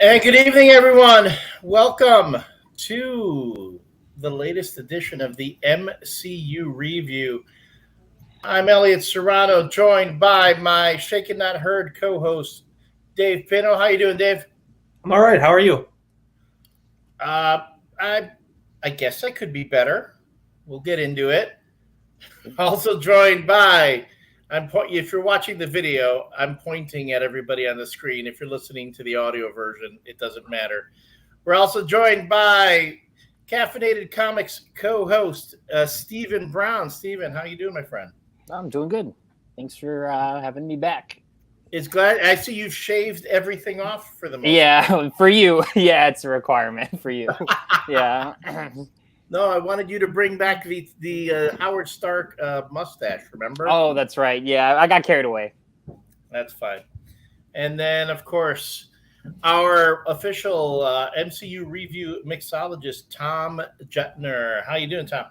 And good evening, everyone. Welcome to the latest edition of the MCU ReVU. I'm Elliot Serrano, joined by my Shaken Not Heard co-host, Dave Pino. How you doing, Dave? I'm all right. How are you? I guess I could be better. We'll get into it. Also joined by, if you're watching the video, I'm pointing at everybody on the screen. If you're listening to the audio version, it doesn't matter. We're also joined by Caffeinated Comics co-host Stephen Brown. Stephen, how you doing, my friend? I'm doing good. Thanks for having me back. It's glad I see you've shaved everything off for the most part. For you. Yeah, it's a requirement for you. Yeah. No, I wanted you to bring back the Howard Stark mustache, remember? Oh, that's right. Yeah, I got carried away. That's fine. And then, of course, our official MCU ReVU mixologist, Tom Jetner. How you doing, Tom?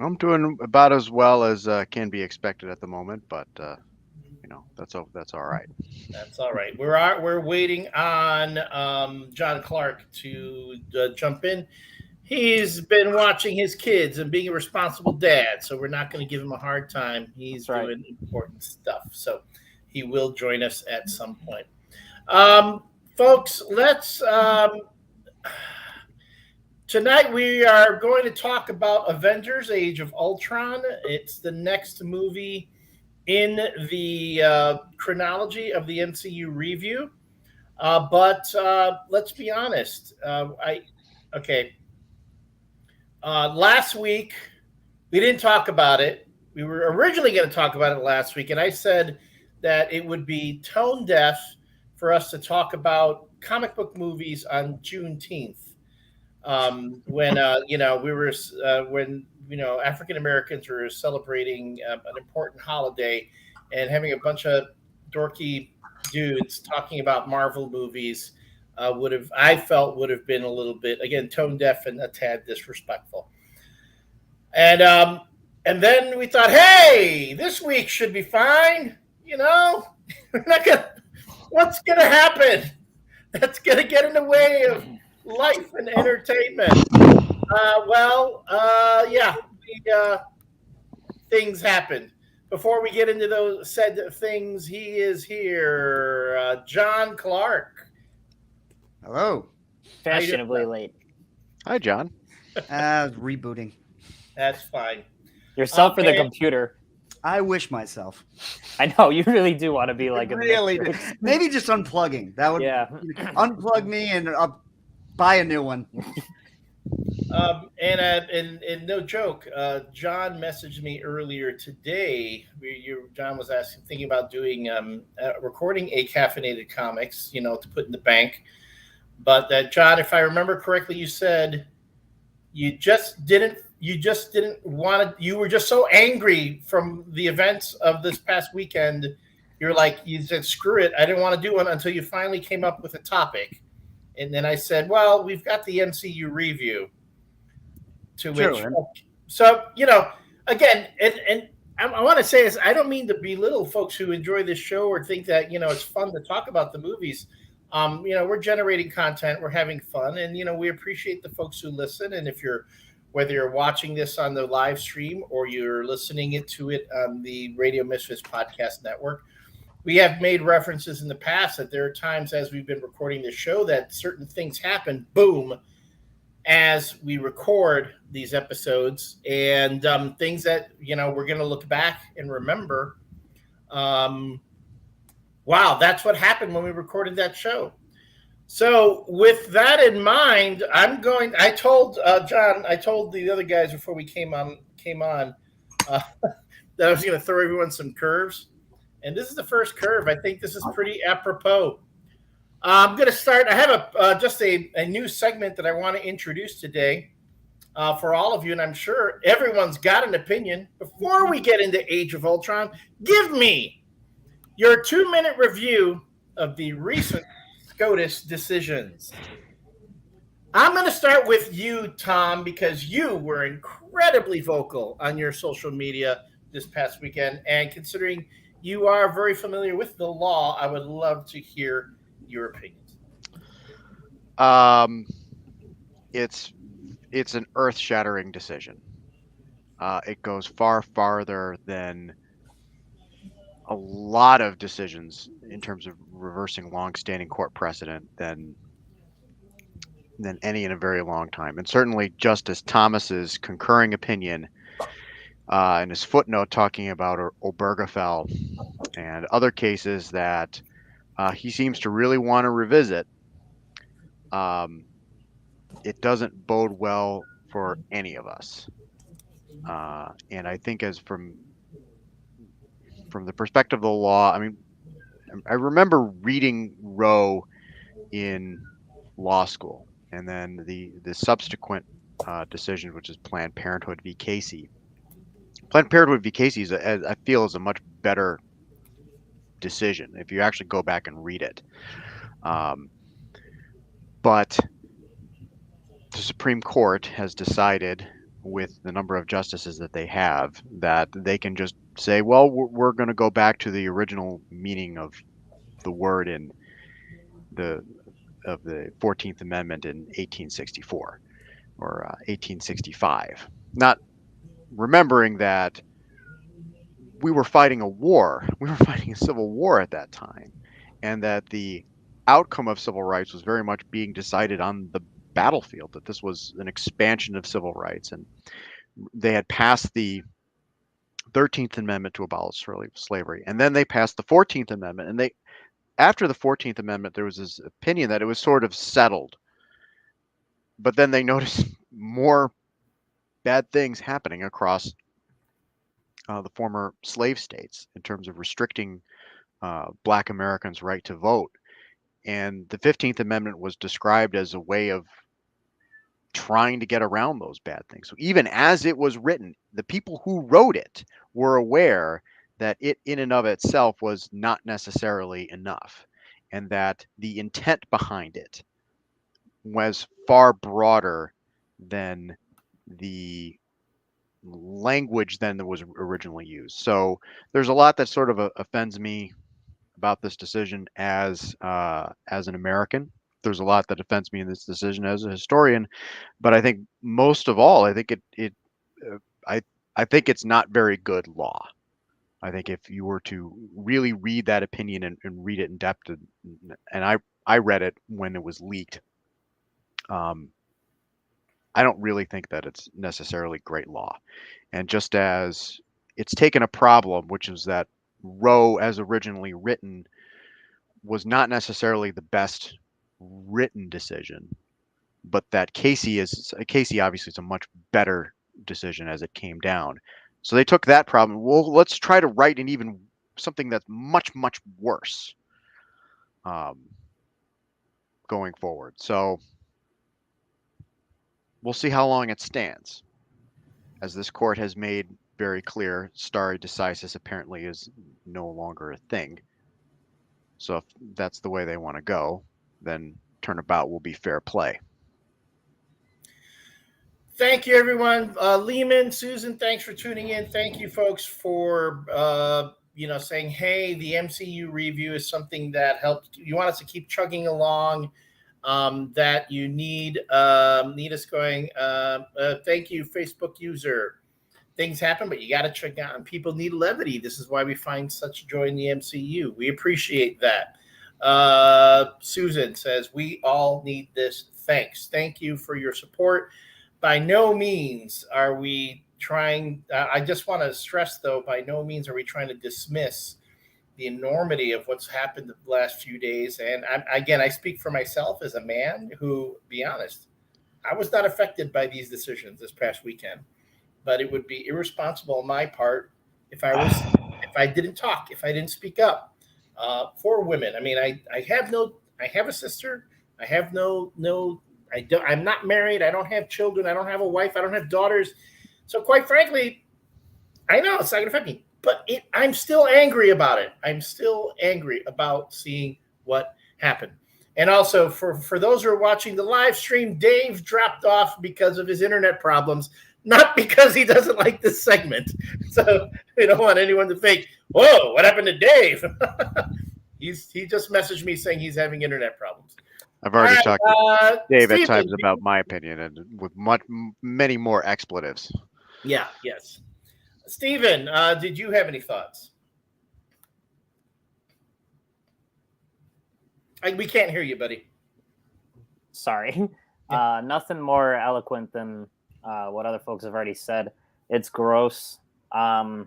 I'm doing about as well as can be expected at the moment, but that's all right. That's all right. We're waiting on John Clark to jump in. He's been watching his kids and being a responsible dad, so we're not going to give him a hard time. He's doing important stuff, so he will join us at some point. Folks, let's tonight we are going to talk about Avengers: AGE of ULTRON. It's the next movie in the chronology of the MCU ReVU. But let's be honest. Last week we didn't talk about it. We were originally going to talk about it last week, and I said that it would be tone deaf for us to talk about comic book movies on Juneteenth, when African Americans were celebrating an important holiday and having a bunch of dorky dudes talking about Marvel movies would have been a little bit, again, tone deaf and a tad disrespectful. And then we thought, hey, this week should be fine. What's gonna happen? That's gonna get in the way of life and entertainment. Things happened. Before we get into those said things, he is here, John Clark. Hello. Fashionably late. Hi, John. Rebooting. That's fine. Yourself or the computer? I wish myself. I know, you really do want to be like a really do. Maybe just unplugging. That would unplug me and I'll buy a new one. And no joke, John messaged me earlier today. John was thinking about doing recording a Caffeinated Comics, to put in the bank. But John, if I remember correctly, you said you were just so angry from the events of this past weekend. You said, screw it. I didn't want to do one until you finally came up with a topic. And then I said, well, we've got the MCU ReVU. To which, again, and I want to say this, I don't mean to belittle folks who enjoy this show or think that, it's fun to talk about the movies. We're generating content, we're having fun, and, we appreciate the folks who listen. And whether you're watching this on the live stream or you're listening to it on the Radio Misfits Podcast Network, we have made references in the past that there are times as we've been recording this show that certain things happen, boom, as we record these episodes, and things that, we're going to look back and remember. Wow, that's what happened when we recorded that show. So with that in mind, I told John, I told the other guys before we came on that I was going to throw everyone some curves. And this is the first curve. I think this is pretty apropos. I'm going to start. I have just a new segment that I want to introduce today for all of you, and I'm sure everyone's got an opinion. Before we get into Age of Ultron, give me your 2-minute review of the recent SCOTUS decisions. I'm going to start with you, Tom, because you were incredibly vocal on your social media this past weekend, and considering you are very familiar with the law, I would love to hear your opinions. It's an earth-shattering decision. It goes far farther than a lot of decisions in terms of reversing long-standing court precedent than any in a very long time. And certainly Justice Thomas's concurring opinion in his footnote talking about Obergefell and other cases that he seems to really want to revisit, it doesn't bode well for any of us. And I think as from the perspective of the law, I mean, I remember reading Roe in law school, and then the subsequent decision, which is Planned Parenthood v. Casey. Planned Parenthood v. Casey I feel is a much better decision if you actually go back and read it. But the Supreme Court has decided, with the number of justices that they have, that they can just say, well, we're going to go back to the original meaning of the word in the 14th Amendment in 1864 or 1865. Not remembering that we were fighting a war. We were fighting a civil war at that time, and that the outcome of civil rights was very much being decided on the battlefield, that this was an expansion of civil rights. And they had passed the 13th Amendment to abolish slavery, and then they passed the 14th Amendment. And after the 14th Amendment, there was this opinion that it was sort of settled. But then they noticed more bad things happening across the former slave states in terms of restricting Black Americans' right to vote. And the 15th Amendment was described as a way of trying to get around those bad things. So even as it was written, the people who wrote it were aware that it in and of itself was not necessarily enough, and that the intent behind it was far broader than the language than that was originally used. So there's a lot that sort of offends me about this decision as an American. There's a lot that offends me in this decision as a historian, but I think most of all, I think I think it's not very good law. I think if you were to really read that opinion and read it in depth, and I read it when it was leaked, I don't really think that it's necessarily great law. And just as it's taken a problem, which is that Roe, as originally written, was not necessarily the best written decision, but that Casey obviously is a much better decision as it came down. So they took that problem. Well, let's try to write an even something that's much, much worse going forward. So we'll see how long it stands. As this court has made very clear, stare decisis apparently is no longer a thing. So if that's the way they want to go, then turnabout will be fair play. Thank you, everyone. Lehman, Susan, thanks for tuning in. Thank you, folks, for saying, hey, the MCU review is something that helped. You want us to keep chugging along. That you need us going. Thank you, Facebook user. Things happen, but you got to check out. People need levity. This is why we find such joy in the MCU. We appreciate that. Susan says, we all need this. Thanks. Thank you for your support. By no means are we trying, I just want to stress, though, by no means are we trying to dismiss the enormity of what's happened the last few days. And I speak for myself as a man who, be honest, I was not affected by these decisions this past weekend, but it would be irresponsible on my part if I didn't talk, if I didn't speak up for women. I mean, I have a sister. I'm not married. I don't have children. I don't have a wife. I don't have daughters. So quite frankly, I know it's not going to affect me. But I'm still angry about it. I'm still angry about seeing what happened. And also, for those who are watching the live stream, Dave dropped off because of his internet problems, not because he doesn't like this segment. So we don't want anyone to think, whoa, what happened to Dave? He just messaged me saying he's having internet problems. I've already talked to Dave at Stephen, times about my opinion, and with many more expletives. Yeah, yes. Stephen, did you have any thoughts? We can't hear you, buddy. Sorry. Nothing more eloquent than what other folks have already said. It's gross. I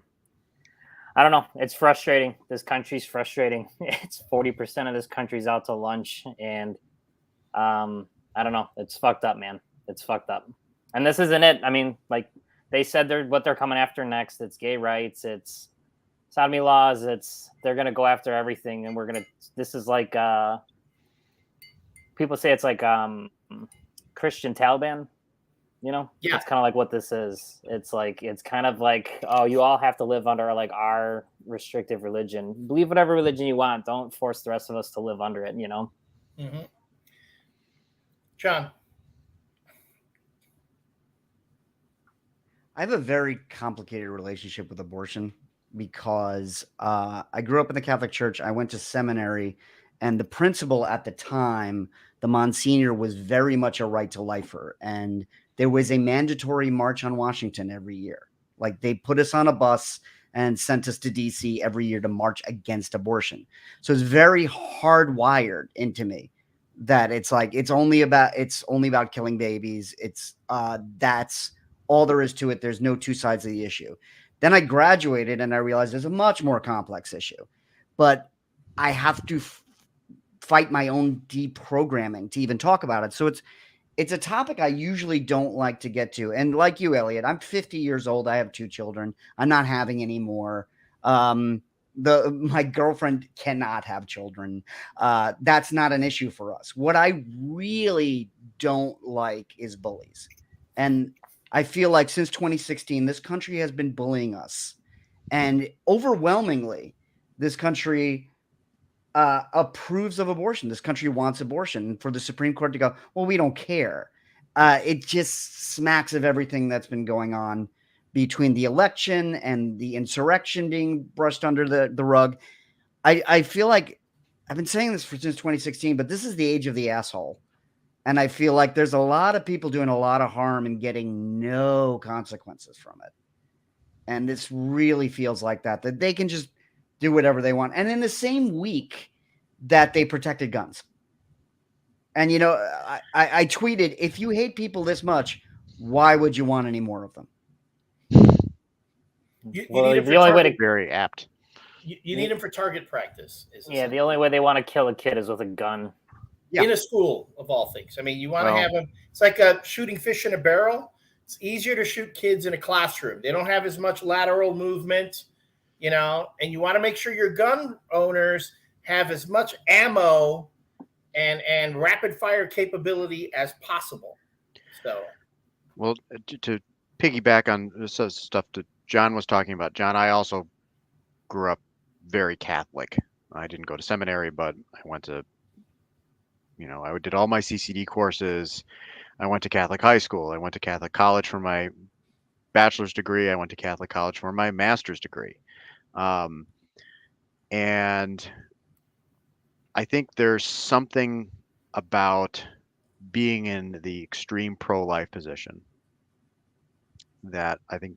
don't know. It's frustrating. This country's frustrating. It's 40% of this country's out to lunch, and I don't know. It's fucked up, man. It's fucked up. And this isn't it. I mean, like they said, what they're coming after next. It's gay rights. It's sodomy laws. They're gonna go after everything, and this is like people say it's like Christian Taliban. You know, yeah. It's kind of like what this is. It's kind of like, oh, you all have to live under like our restrictive religion. Believe whatever religion you want. Don't force the rest of us to live under it. You know. Mm-hmm. John, I have a very complicated relationship with abortion because I grew up in the Catholic Church. I went to seminary, and the principal at the time, the Monsignor, was very much a right to lifer, and there was a mandatory march on Washington every year. Like they put us on a bus and sent us to DC every year to march against abortion. So it's very hardwired into me that it's like it's only about killing babies. It's that's all there is to it. There's no two sides of the issue. Then I graduated and I realized there's a much more complex issue, but I have to fight my own deprogramming to even talk about it. So it's a topic I usually don't like to get to. And like you, Elliot, I'm 50 years old. I have 2 children. I'm not having any more. My girlfriend cannot have children. That's not an issue for us. What I really don't like is bullies. And I feel like since 2016, this country has been bullying us. And overwhelmingly, this country approves of abortion. This country wants abortion. And for the Supreme Court to go, well, we don't care. It just smacks of everything that's been going on between the election and the insurrection being brushed under the rug. I feel like I've been saying this since 2016, but this is the age of the asshole. And I feel like there's a lot of people doing a lot of harm and getting no consequences from it. And this really feels like that they can just do whatever they want. And in the same week that they protected guns. And, you know, I tweeted, if you hate people this much, why would you want any more of them? You need the only way to very apt. You need them for target practice. The only way they want to kill a kid is with a gun. Yeah. In a school, of all things. I mean, you want to have them. It's like shooting fish in a barrel. It's easier to shoot kids in a classroom. They don't have as much lateral movement, you know, and you want to make sure your gun owners have as much ammo and rapid fire capability as possible. So, well, to piggyback on this stuff that John was talking about, John, I also grew up very Catholic. I didn't go to seminary, but I went to, I did all my CCD courses. I went to Catholic high school. I went to Catholic college for my bachelor's degree. I went to Catholic college for my master's degree. And I think there's something about being in the extreme pro-life position that I think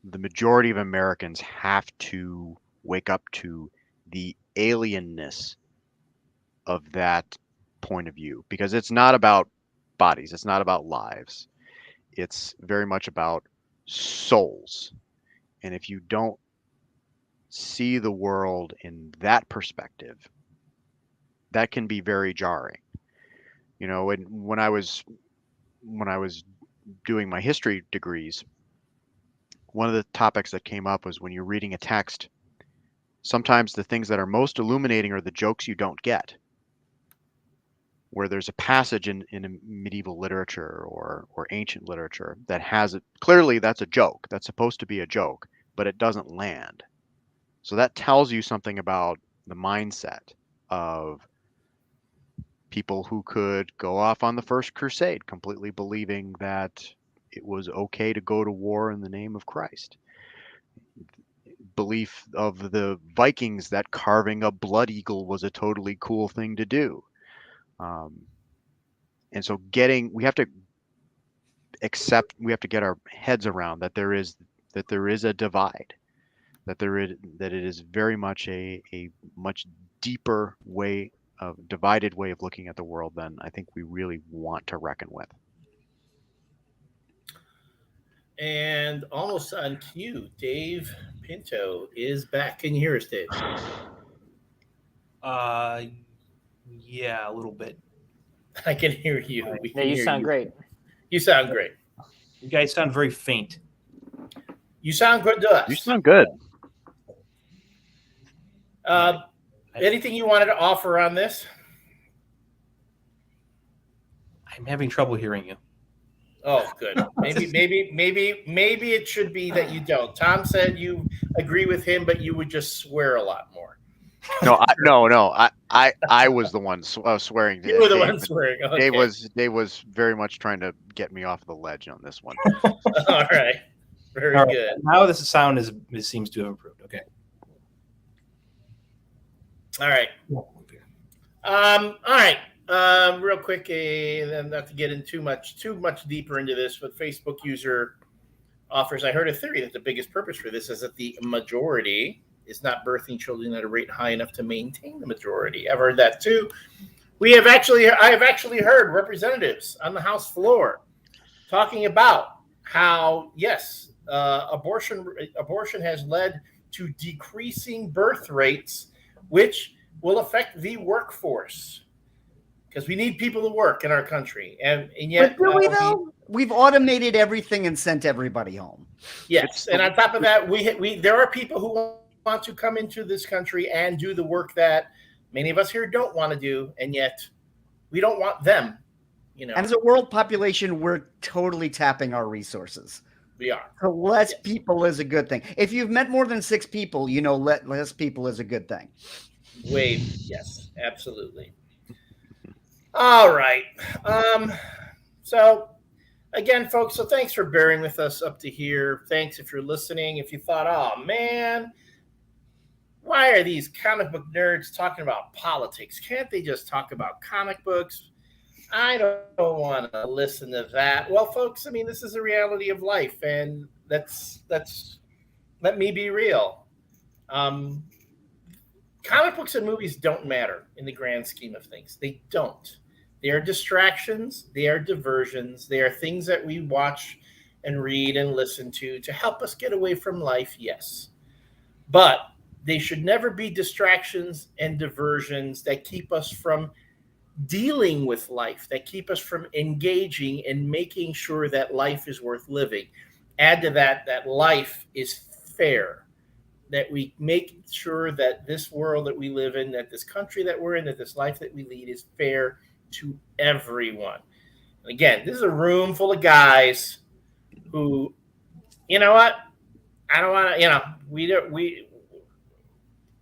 the majority of Americans have to wake up to the alienness of that point of view, because it's not about bodies. It's not about lives. It's very much about souls. And if you don't see the world in that perspective, that can be very jarring. When I was doing my history degrees, one of the topics that came up was when you're reading a text, sometimes the things that are most illuminating are the jokes you don't get. Where there's a passage in medieval literature or ancient literature that has it, clearly that's a joke. That's supposed to be a joke, but it doesn't land. So that tells you something about the mindset of people who could go off on the First Crusade completely believing that it was okay to go to war in the name of Christ. Belief of the Vikings that carving a blood eagle was a totally cool thing to do. And so we have to get our heads around that there is a divide, that it is very much a much deeper divided way of looking at the world than I think we really want to reckon with. And almost on cue, Dave Pinto is back. Can you hear us, Dave? Yeah, a little bit. I can hear you. Yeah, you sound great. You sound great. You guys sound very faint. You sound good to us. You sound good. Anything you wanted to offer on this? I'm having trouble hearing you. Oh, good. Maybe it should be that you don't. Tom said you agree with him, but you would just swear a lot more. No, I was the one swearing. You were the one swearing. Okay. Dave was very much trying to get me off the ledge on this one. All right. Very All right. good. Now the sound seems to have improved. Okay. All right. All right. Real quick, and not to get in too much deeper into this, but Facebook user offers, I heard a theory that the biggest purpose for this is that the majority is not birthing children at a rate high enough to maintain the majority. I've heard that too. I have actually heard representatives on the House floor talking about how, yes, abortion has led to decreasing birth rates, which will affect the workforce. Because we need people to work in our country, and yet, but do we though? We've automated everything and sent everybody home. Yes, and on top of that, there are people who want to come into this country and do the work that many of us here don't want to do, and yet we don't want them. You know, and as a world population, we're totally tapping our resources. We are. So less people is a good thing. If you've met more than 6 people, less people is a good thing. Yes, absolutely. All right. So again, folks, so thanks for bearing with us up to here. Thanks if you're listening. If you thought, oh man, why are these comic book nerds talking about politics? Can't they just talk about comic books? I don't want to listen to that. Well, folks, I mean, this is the reality of life, and that's let me be real. Comic books and movies don't matter in the grand scheme of things. They don't. They are distractions. They are diversions. They are things that we watch and read and listen to help us get away from life, yes. But they should never be distractions and diversions that keep us from dealing with life, that keep us from engaging and making sure that life is worth living. Add to that life is fair, that we make sure that this world that we live in, that this country that we're in, that this life that we lead is fair to everyone. And again, this is a room full of guys who, you know what? I don't want to, we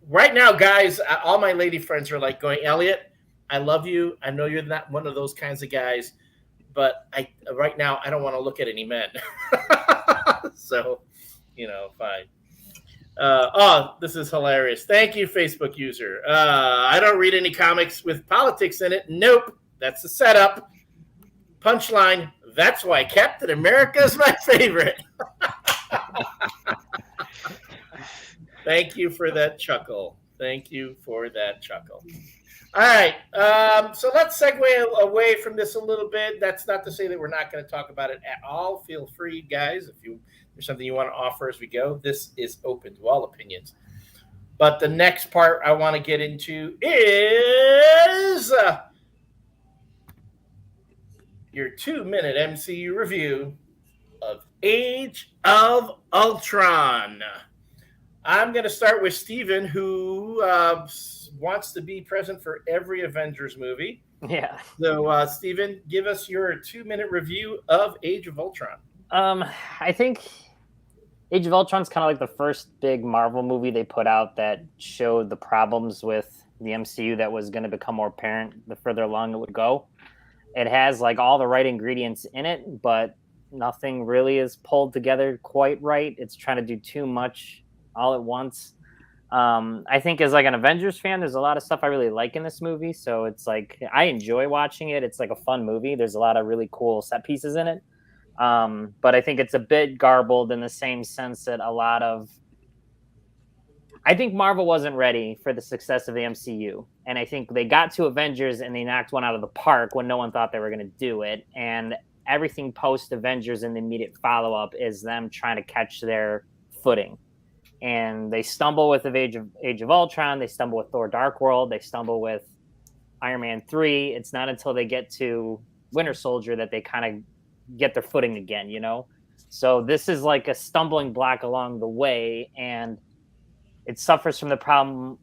right now, guys, all my lady friends are like going, Elliot, I love you. I know you're not one of those kinds of guys, but right now I don't want to look at any men. So, fine. This is hilarious. Thank you, Facebook user. I don't read any comics with politics in it. Nope. That's the setup. Punchline. That's why Captain America is my favorite. Thank you for that chuckle. All right. So let's segue away from this a little bit. That's not to say that we're not going to talk about it at all. Feel free, guys, if there's something you want to offer as we go. This is open to all opinions. But the next part I want to get into is your 2-minute MCU review of Age of Ultron. I'm going to start with Steven, who wants to be present for every Avengers movie. Yeah. So, Steven, give us your 2-minute review of Age of Ultron. I think Age of Ultron is kind of like the first big Marvel movie they put out that showed the problems with the MCU that was going to become more apparent the further along it would go. It has like all the right ingredients in it, but nothing really is pulled together quite right. It's trying to do too much all at once. I think as like an Avengers fan, there's a lot of stuff I really like in this movie. So it's like I enjoy watching it. It's like a fun movie. There's a lot of really cool set pieces in it. But I think it's a bit garbled in the same sense that I think Marvel wasn't ready for the success of the MCU. And I think they got to Avengers and they knocked one out of the park when no one thought they were going to do it. And everything post Avengers and the immediate follow-up is them trying to catch their footing. And they stumble with the Age of Ultron. They stumble with Thor Dark World. They stumble with Iron Man 3. It's not until they get to Winter Soldier that they kind of get their footing again, you know? So this is like a stumbling block along the way, and it suffers from the problem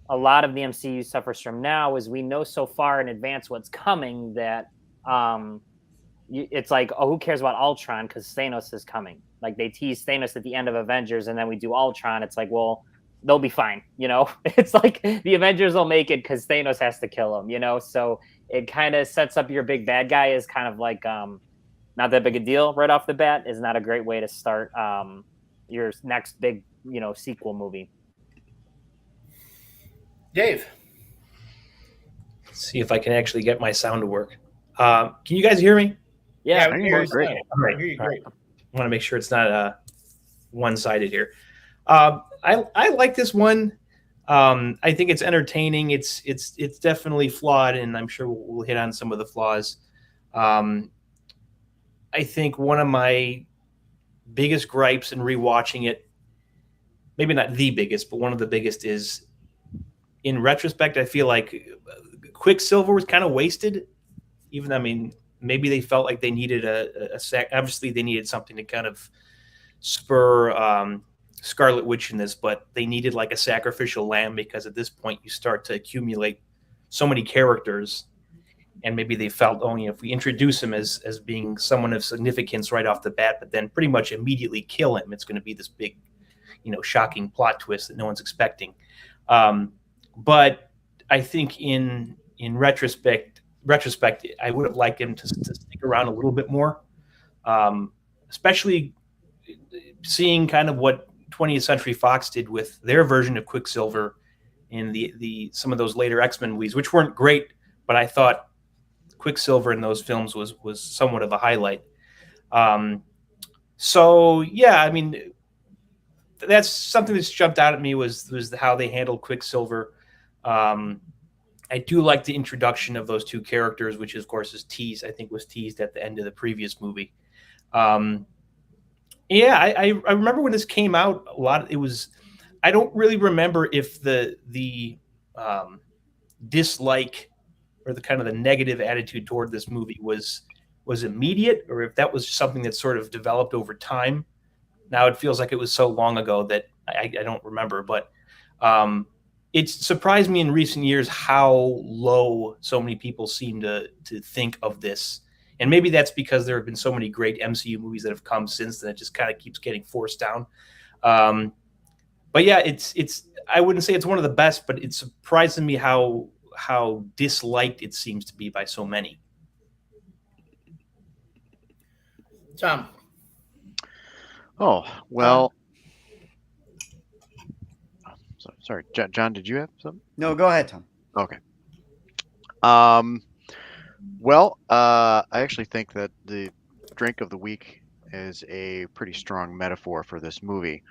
a lot of the MCU suffers from now is we know so far in advance what's coming that it's like, oh, who cares about Ultron because Thanos is coming. Like they tease Thanos at the end of Avengers and then we do Ultron. It's like, well, they'll be fine. You know, it's like the Avengers will make it because Thanos has to kill him, you know? So it kind of sets up your big bad guy as kind of like not that big a deal right off the bat is not a great way to start your next big, you know, sequel movie. Dave. Let's see if I can actually get my sound to work. Can you guys hear me? Yeah, I hear you great. All right. Great. I want to make sure it's not one-sided here. I like this one. I think it's entertaining. It's definitely flawed, and I'm sure we'll hit on some of the flaws. I think one of my biggest gripes in rewatching it, maybe not the biggest, but one of the biggest is, in retrospect, I feel like Quicksilver was kind of wasted. Even, I mean, maybe they felt like they needed a sac. Obviously, they needed something to kind of spur Scarlet Witch in this, but they needed like a sacrificial lamb because at this point you start to accumulate so many characters, and maybe they felt, oh, you know, if we introduce him as being someone of significance right off the bat, but then pretty much immediately kill him, it's going to be this big, you know, shocking plot twist that no one's expecting. But I think in retrospect, I would have liked him to stick around a little bit more, especially seeing kind of what 20th Century Fox did with their version of Quicksilver in the some of those later X-Men movies, which weren't great, but I thought Quicksilver in those films was somewhat of a highlight. So yeah, I mean, that's something that's jumped out at me was how they handled Quicksilver. I do like the introduction of those two characters, which of course was teased at the end of the previous movie. Yeah, I remember when this came out, I don't really remember if the dislike or the kind of the negative attitude toward this movie was immediate, or if that was something that sort of developed over time. Now it feels like it was so long ago that I don't remember, but it's surprised me in recent years how low so many people seem to think of this. And maybe that's because there have been so many great MCU movies that have come since then. It just kind of keeps getting forced down. But yeah, it's I wouldn't say it's one of the best, but it's surprising me how disliked it seems to be by so many. Tom. Oh, well. Sorry, John, did you have something? No, go ahead, Tom. Okay. Well, I actually think that the drink of the week is a pretty strong metaphor for this movie.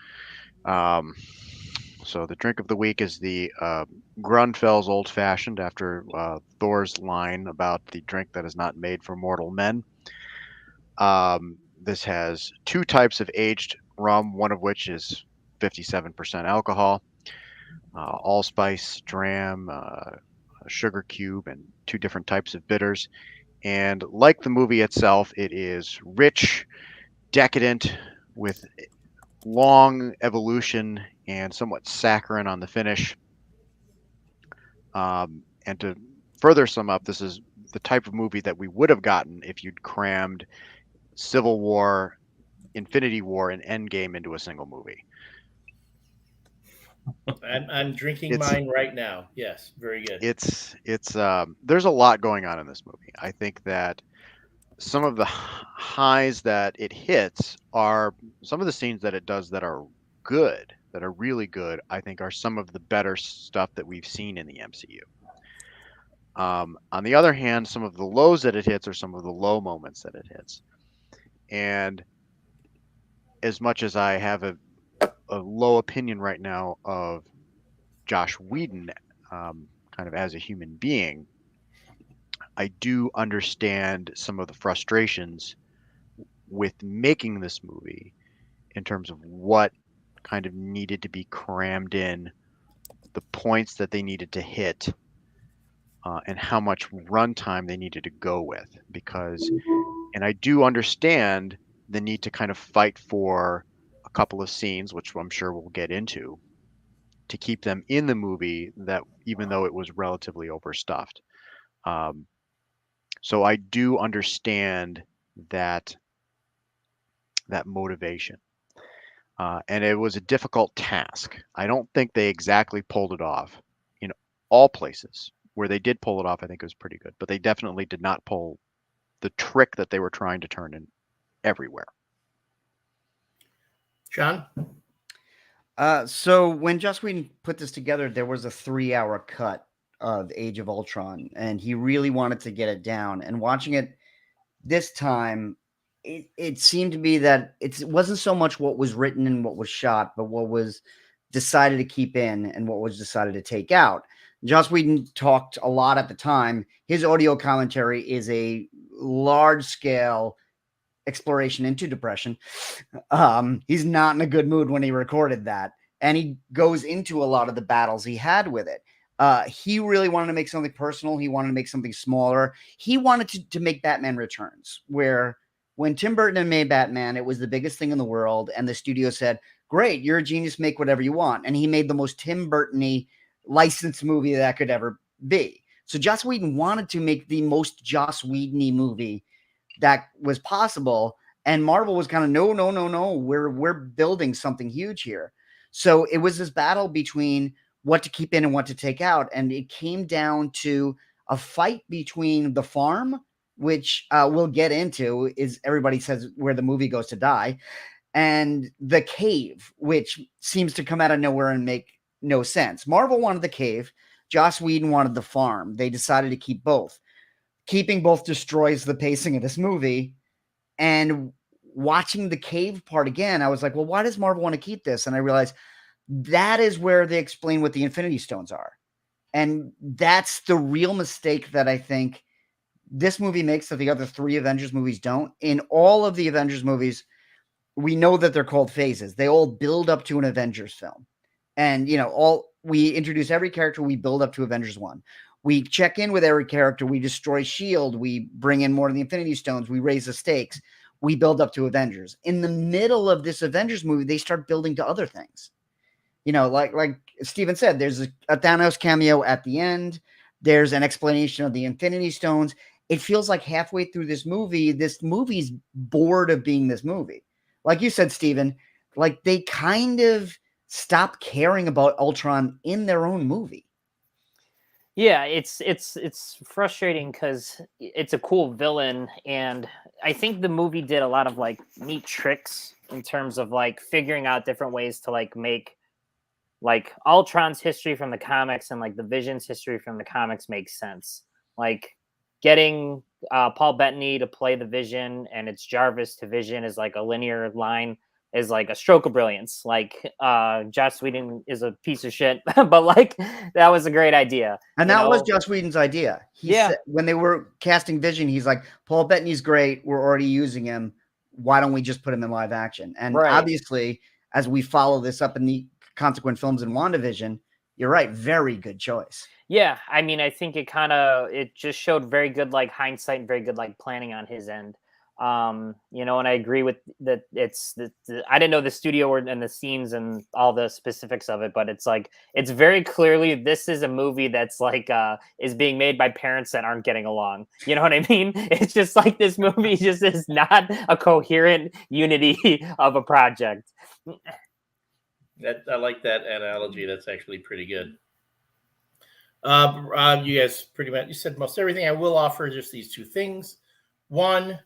So the drink of the week is the Grunfell's Old Fashioned, after Thor's line about the drink that is not made for mortal men. This has two types of aged rum, one of which is 57% alcohol, allspice, dram, sugar cube, and two different types of bitters. And like the movie itself, it is rich, decadent, with long evolution and somewhat saccharine on the finish. And to further sum up, this is the type of movie that we would have gotten if you'd crammed Civil War, Infinity War, and Endgame into a single movie. I'm drinking mine right now. Yes, very good. It's there's a lot going on in this movie. I think that some of the highs that it hits are some of the scenes that it does that are good. that are really good, I think are some of the better stuff that we've seen in the MCU. On the other hand, some of the lows that it hits are some of the low moments that it hits. And as much as I have a low opinion right now of Joss Whedon, kind of as a human being, I do understand some of the frustrations with making this movie in terms of what kind of needed to be crammed in, the points that they needed to hit, and how much runtime they needed to go with. And I do understand the need to kind of fight for a couple of scenes, which I'm sure we'll get into, to keep them in the movie, that even though it was relatively overstuffed. So I do understand that motivation. And it was a difficult task. I don't think they exactly pulled it off in all places. Where they did pull it off, I think it was pretty good. But they definitely did not pull the trick that they were trying to turn in everywhere. John? So when Joss Whedon put this together, there was a 3-hour cut of Age of Ultron, and he really wanted to get it down. And watching it this time, it seemed to be that it wasn't so much what was written and what was shot, but what was decided to keep in and what was decided to take out. Joss Whedon talked a lot at the time. His audio commentary is a large-scale exploration into depression. He's not in a good mood when he recorded that. And he goes into a lot of the battles he had with it. He really wanted to make something personal. He wanted to make something smaller. He wanted to make Batman Returns, where when Tim Burton made Batman, it was the biggest thing in the world. And the studio said, great, you're a genius, make whatever you want. And he made the most Tim Burton-y licensed movie that could ever be. So Joss Whedon wanted to make the most Joss Whedon-y movie that was possible. And Marvel was kind of, no. We're building something huge here. So it was this battle between what to keep in and what to take out. And it came down to a fight between the farm, which we'll get into, is everybody says where the movie goes to die, and the cave, which seems to come out of nowhere and make no sense. Marvel wanted the cave. Joss Whedon wanted the farm. They decided to keep both. Keeping both destroys the pacing of this movie. And watching the cave part again, I was like, well, why does Marvel want to keep this? And I realized that is where they explain what the Infinity Stones are. And that's the real mistake that I think this movie makes that the other 3 Avengers movies don't. In all of the Avengers movies, we know that they're called phases. They all build up to an Avengers film. And, we introduce every character, we build up to Avengers 1. We check in with every character, we destroy S.H.I.E.L.D., we bring in more of the Infinity Stones, we raise the stakes, we build up to Avengers. In the middle of this Avengers movie, they start building to other things. Like Steven said, there's a Thanos cameo at the end. There's an explanation of the Infinity Stones. It feels like halfway through this movie's bored of being this movie. Like you said, Steven, like they kind of stop caring about Ultron in their own movie. Yeah, it's frustrating because it's a cool villain, and I think the movie did a lot of like neat tricks in terms of like figuring out different ways to like make like Ultron's history from the comics and like the Vision's history from the comics makes sense. Like getting Paul Bettany to play the Vision and it's Jarvis to Vision is like a linear line, is like a stroke of brilliance. Like Joss Whedon is a piece of shit, but like that was a great idea. And that was Joss Whedon's idea. He said, when they were casting Vision, he's like, Paul Bettany's great. We're already using him. Why don't we just put him in live action? And obviously, as we follow this up in the consequent films in WandaVision, you're right. Very good choice. Yeah. I mean, I think it just showed very good like hindsight and very good like planning on his end. And I agree with that. I didn't know the studio and the scenes and all the specifics of it, but it's like, it's very clearly, this is a movie that's like, is being made by parents that aren't getting along. You know what I mean? It's just like, this movie just is not a coherent unity of a project. I like that analogy. That's actually pretty good. You guys pretty much, you said most everything. I will offer just these 2 things. One,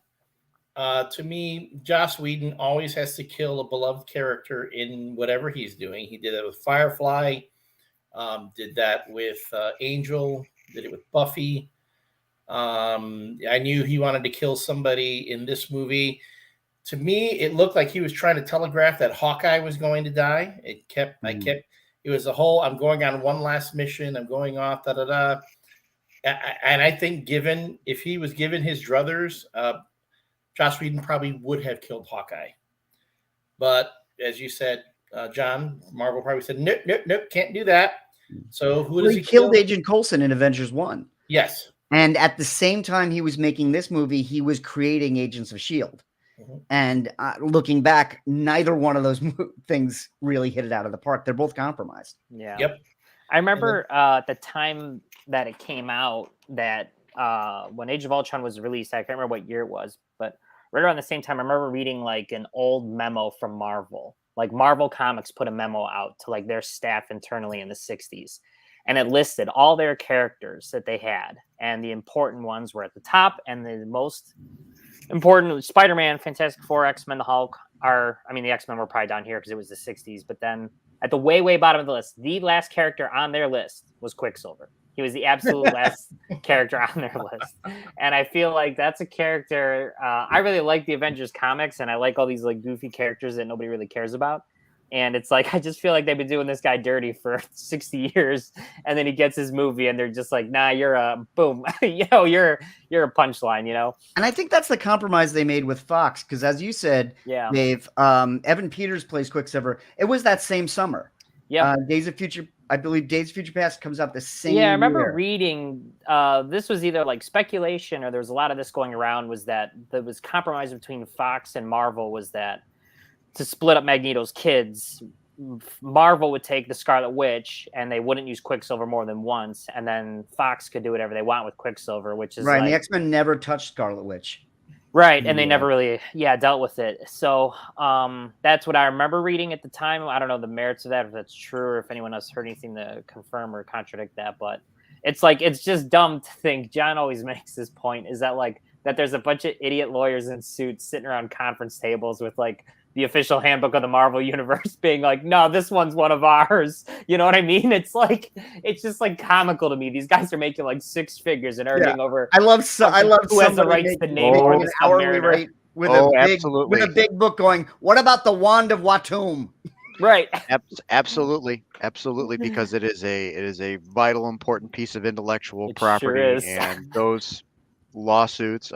To me, Joss Whedon always has to kill a beloved character in whatever he's doing. He did it with Firefly, did that with Angel, did it with Buffy. I knew he wanted to kill somebody in this movie. To me, it looked like he was trying to telegraph that Hawkeye was going to die. It was the whole, I'm going on one last mission, I'm going off, da da da. And I think if he was given his druthers, Joss Whedon probably would have killed Hawkeye. But as you said, John, Marvel probably said, nope, can't do that. So who does he killed kill? Agent Coulson in Avengers 1. Yes. And at the same time he was making this movie, he was creating Agents of S.H.I.E.L.D. Mm-hmm. And looking back, neither one of those things really hit it out of the park. They're both compromised. Yeah. Yep. I remember at the time that it came out that when Age of Ultron was released, I can't remember what year it was, but right around the same time, I remember reading like an old memo from Marvel. Like Marvel Comics put a memo out to like their staff internally in the 60s. And it listed all their characters that they had. And the important ones were at the top. And the most important, Spider-Man, Fantastic Four, X-Men, the Hulk the X-Men were probably down here because it was the 60s. But then at the way, way bottom of the list, the last character on their list was Quicksilver. He was the absolute last character on their list. And I feel like that's a character. I really like the Avengers comics, and I like all these like goofy characters that nobody really cares about. And it's like, I just feel like they've been doing this guy dirty for 60 years. And then he gets his movie and they're just like, nah, you're a boom. You're a punchline, And I think that's the compromise they made with Fox. Because as you said, yeah, Dave, Evan Peters plays Quicksilver. It was that same summer. Yeah. I believe Days of Future Past comes out the same year. I remember year. reading, this was either like speculation or there was a lot of this going around, was that there was compromise between Fox and Marvel, was that to split up Magneto's kids, Marvel would take the Scarlet Witch and they wouldn't use Quicksilver more than once. And then Fox could do whatever they want with Quicksilver, which is right. Like, and the X-Men never touched Scarlet Witch. Right. And they never really, dealt with it. So that's what I remember reading at the time. I don't know the merits of that, if that's true, or if anyone else heard anything to confirm or contradict that. But it's like, it's just dumb to think. John always makes this point, is that like, that there's a bunch of idiot lawyers in suits sitting around conference tables with like the official handbook of the Marvel universe being like, no, this one's one of ours. You know what I mean? It's like, it's just like comical to me. These guys are making like six figures and arguing over. I love who has the rights to name it, or an the hourly rate with a big book going, what about the Wand of Watum? Right. Absolutely, because it is a vital, important piece of intellectual property, sure is. And those lawsuits,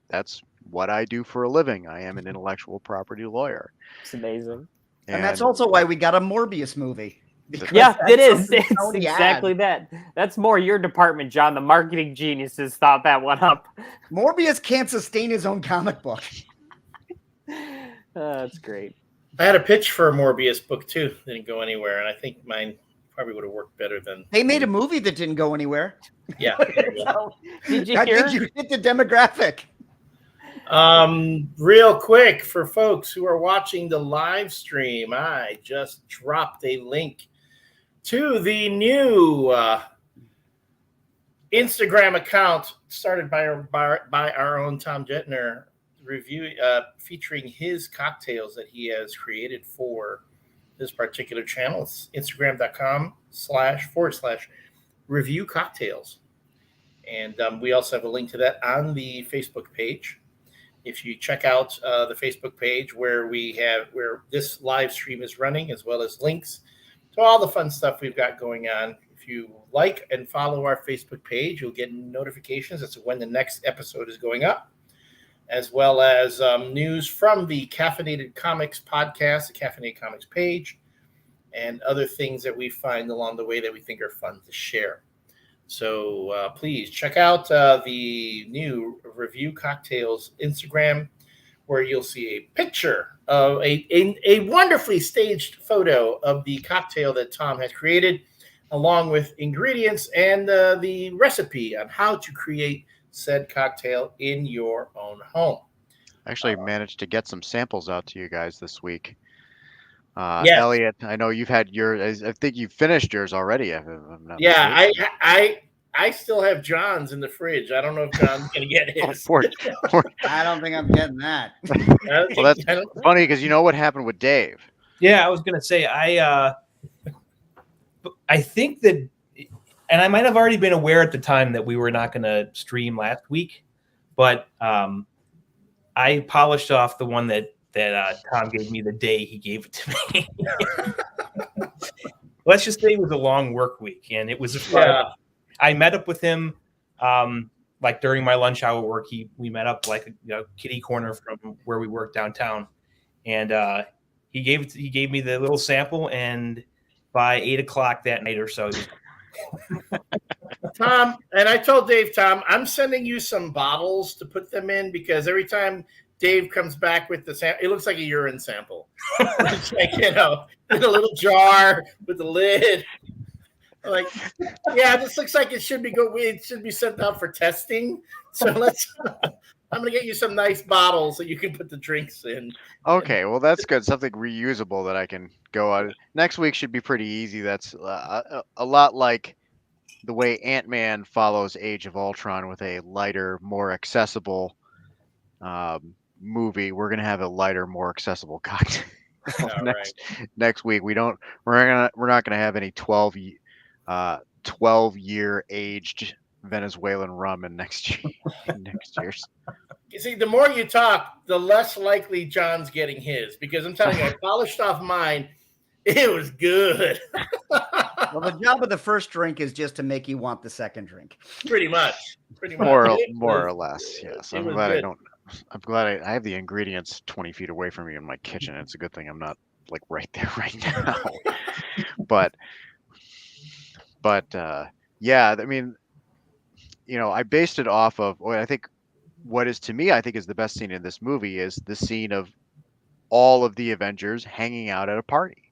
that's what I do for a living. I am an intellectual property lawyer. It's amazing. And that's also why we got a Morbius movie. Yeah, it is. It's exactly that. That's more your department, John. The marketing geniuses thought that one up. Morbius can't sustain his own comic book. That's great. I had a pitch for a Morbius book too. Didn't go anywhere, and I think mine probably would have worked better than. They made a movie that didn't go anywhere. Yeah. So, Did you I hear? think you hit the demographic. Real quick for folks who are watching the live stream, I just dropped a link to the new Instagram account started by our own Tom Jettner, review featuring his cocktails that he has created for this particular channel. It's Instagram.com//review cocktails. And we also have a link to that on the Facebook page. If you check out the Facebook page where this live stream is running, as well as links to all the fun stuff we've got going on. If you like and follow our Facebook page, you'll get notifications as to when the next episode is going up, as well as news from the Caffeinated Comics podcast, the Caffeinated Comics page, and other things that we find along the way that we think are fun to share. So please check out the new Review Cocktails Instagram, where you'll see a picture of a wonderfully staged photo of the cocktail that Tom has created, along with ingredients and the recipe on how to create said cocktail in your own home. I actually managed to get some samples out to you guys this week. Yes. Elliot, I know you've had yours. I think you've finished yours already. Yeah, I still have John's in the fridge. I don't know if John's going to get his. I don't think I'm getting that. Well, that's funny because you know what happened with Dave. Yeah, I was gonna say I think that, and I might have already been aware at the time that we were not going to stream last week, but I polished off the one that Tom gave me the day he gave it to me. Let's just say it was a long work week, and it was fun. Yeah. I met up with him like during my lunch hour work. We met up like kitty corner from where we work downtown, and he gave me the little sample, and by 8 o'clock that night or so. Tom, and I told Dave, Tom, I'm sending you some bottles to put them in because every time Dave comes back with the sample, it looks like a urine sample. It's like, in a little jar with the lid. I'm like, yeah, this looks like it should be sent out for testing. So I'm gonna get you some nice bottles so you can put the drinks in. Okay, well that's good. Something reusable that I can go on. Next week should be pretty easy. That's a lot like the way Ant-Man follows Age of Ultron with a lighter, more accessible movie. We're gonna have a lighter, more accessible cocktail next week. We're not gonna have any 12-year aged Venezuelan rum in next year's. You see, the more you talk, the less likely John's getting his, because I'm telling you, I polished off mine. It was good. Well, the job of the first drink is just to make you want the second drink. Pretty much. More or less, yes. I'm glad I have the ingredients 20 feet away from me in my kitchen. It's a good thing I'm not like right there right now. but yeah, I mean, I based it off of I think is the best scene in this movie is the scene of all of the Avengers hanging out at a party,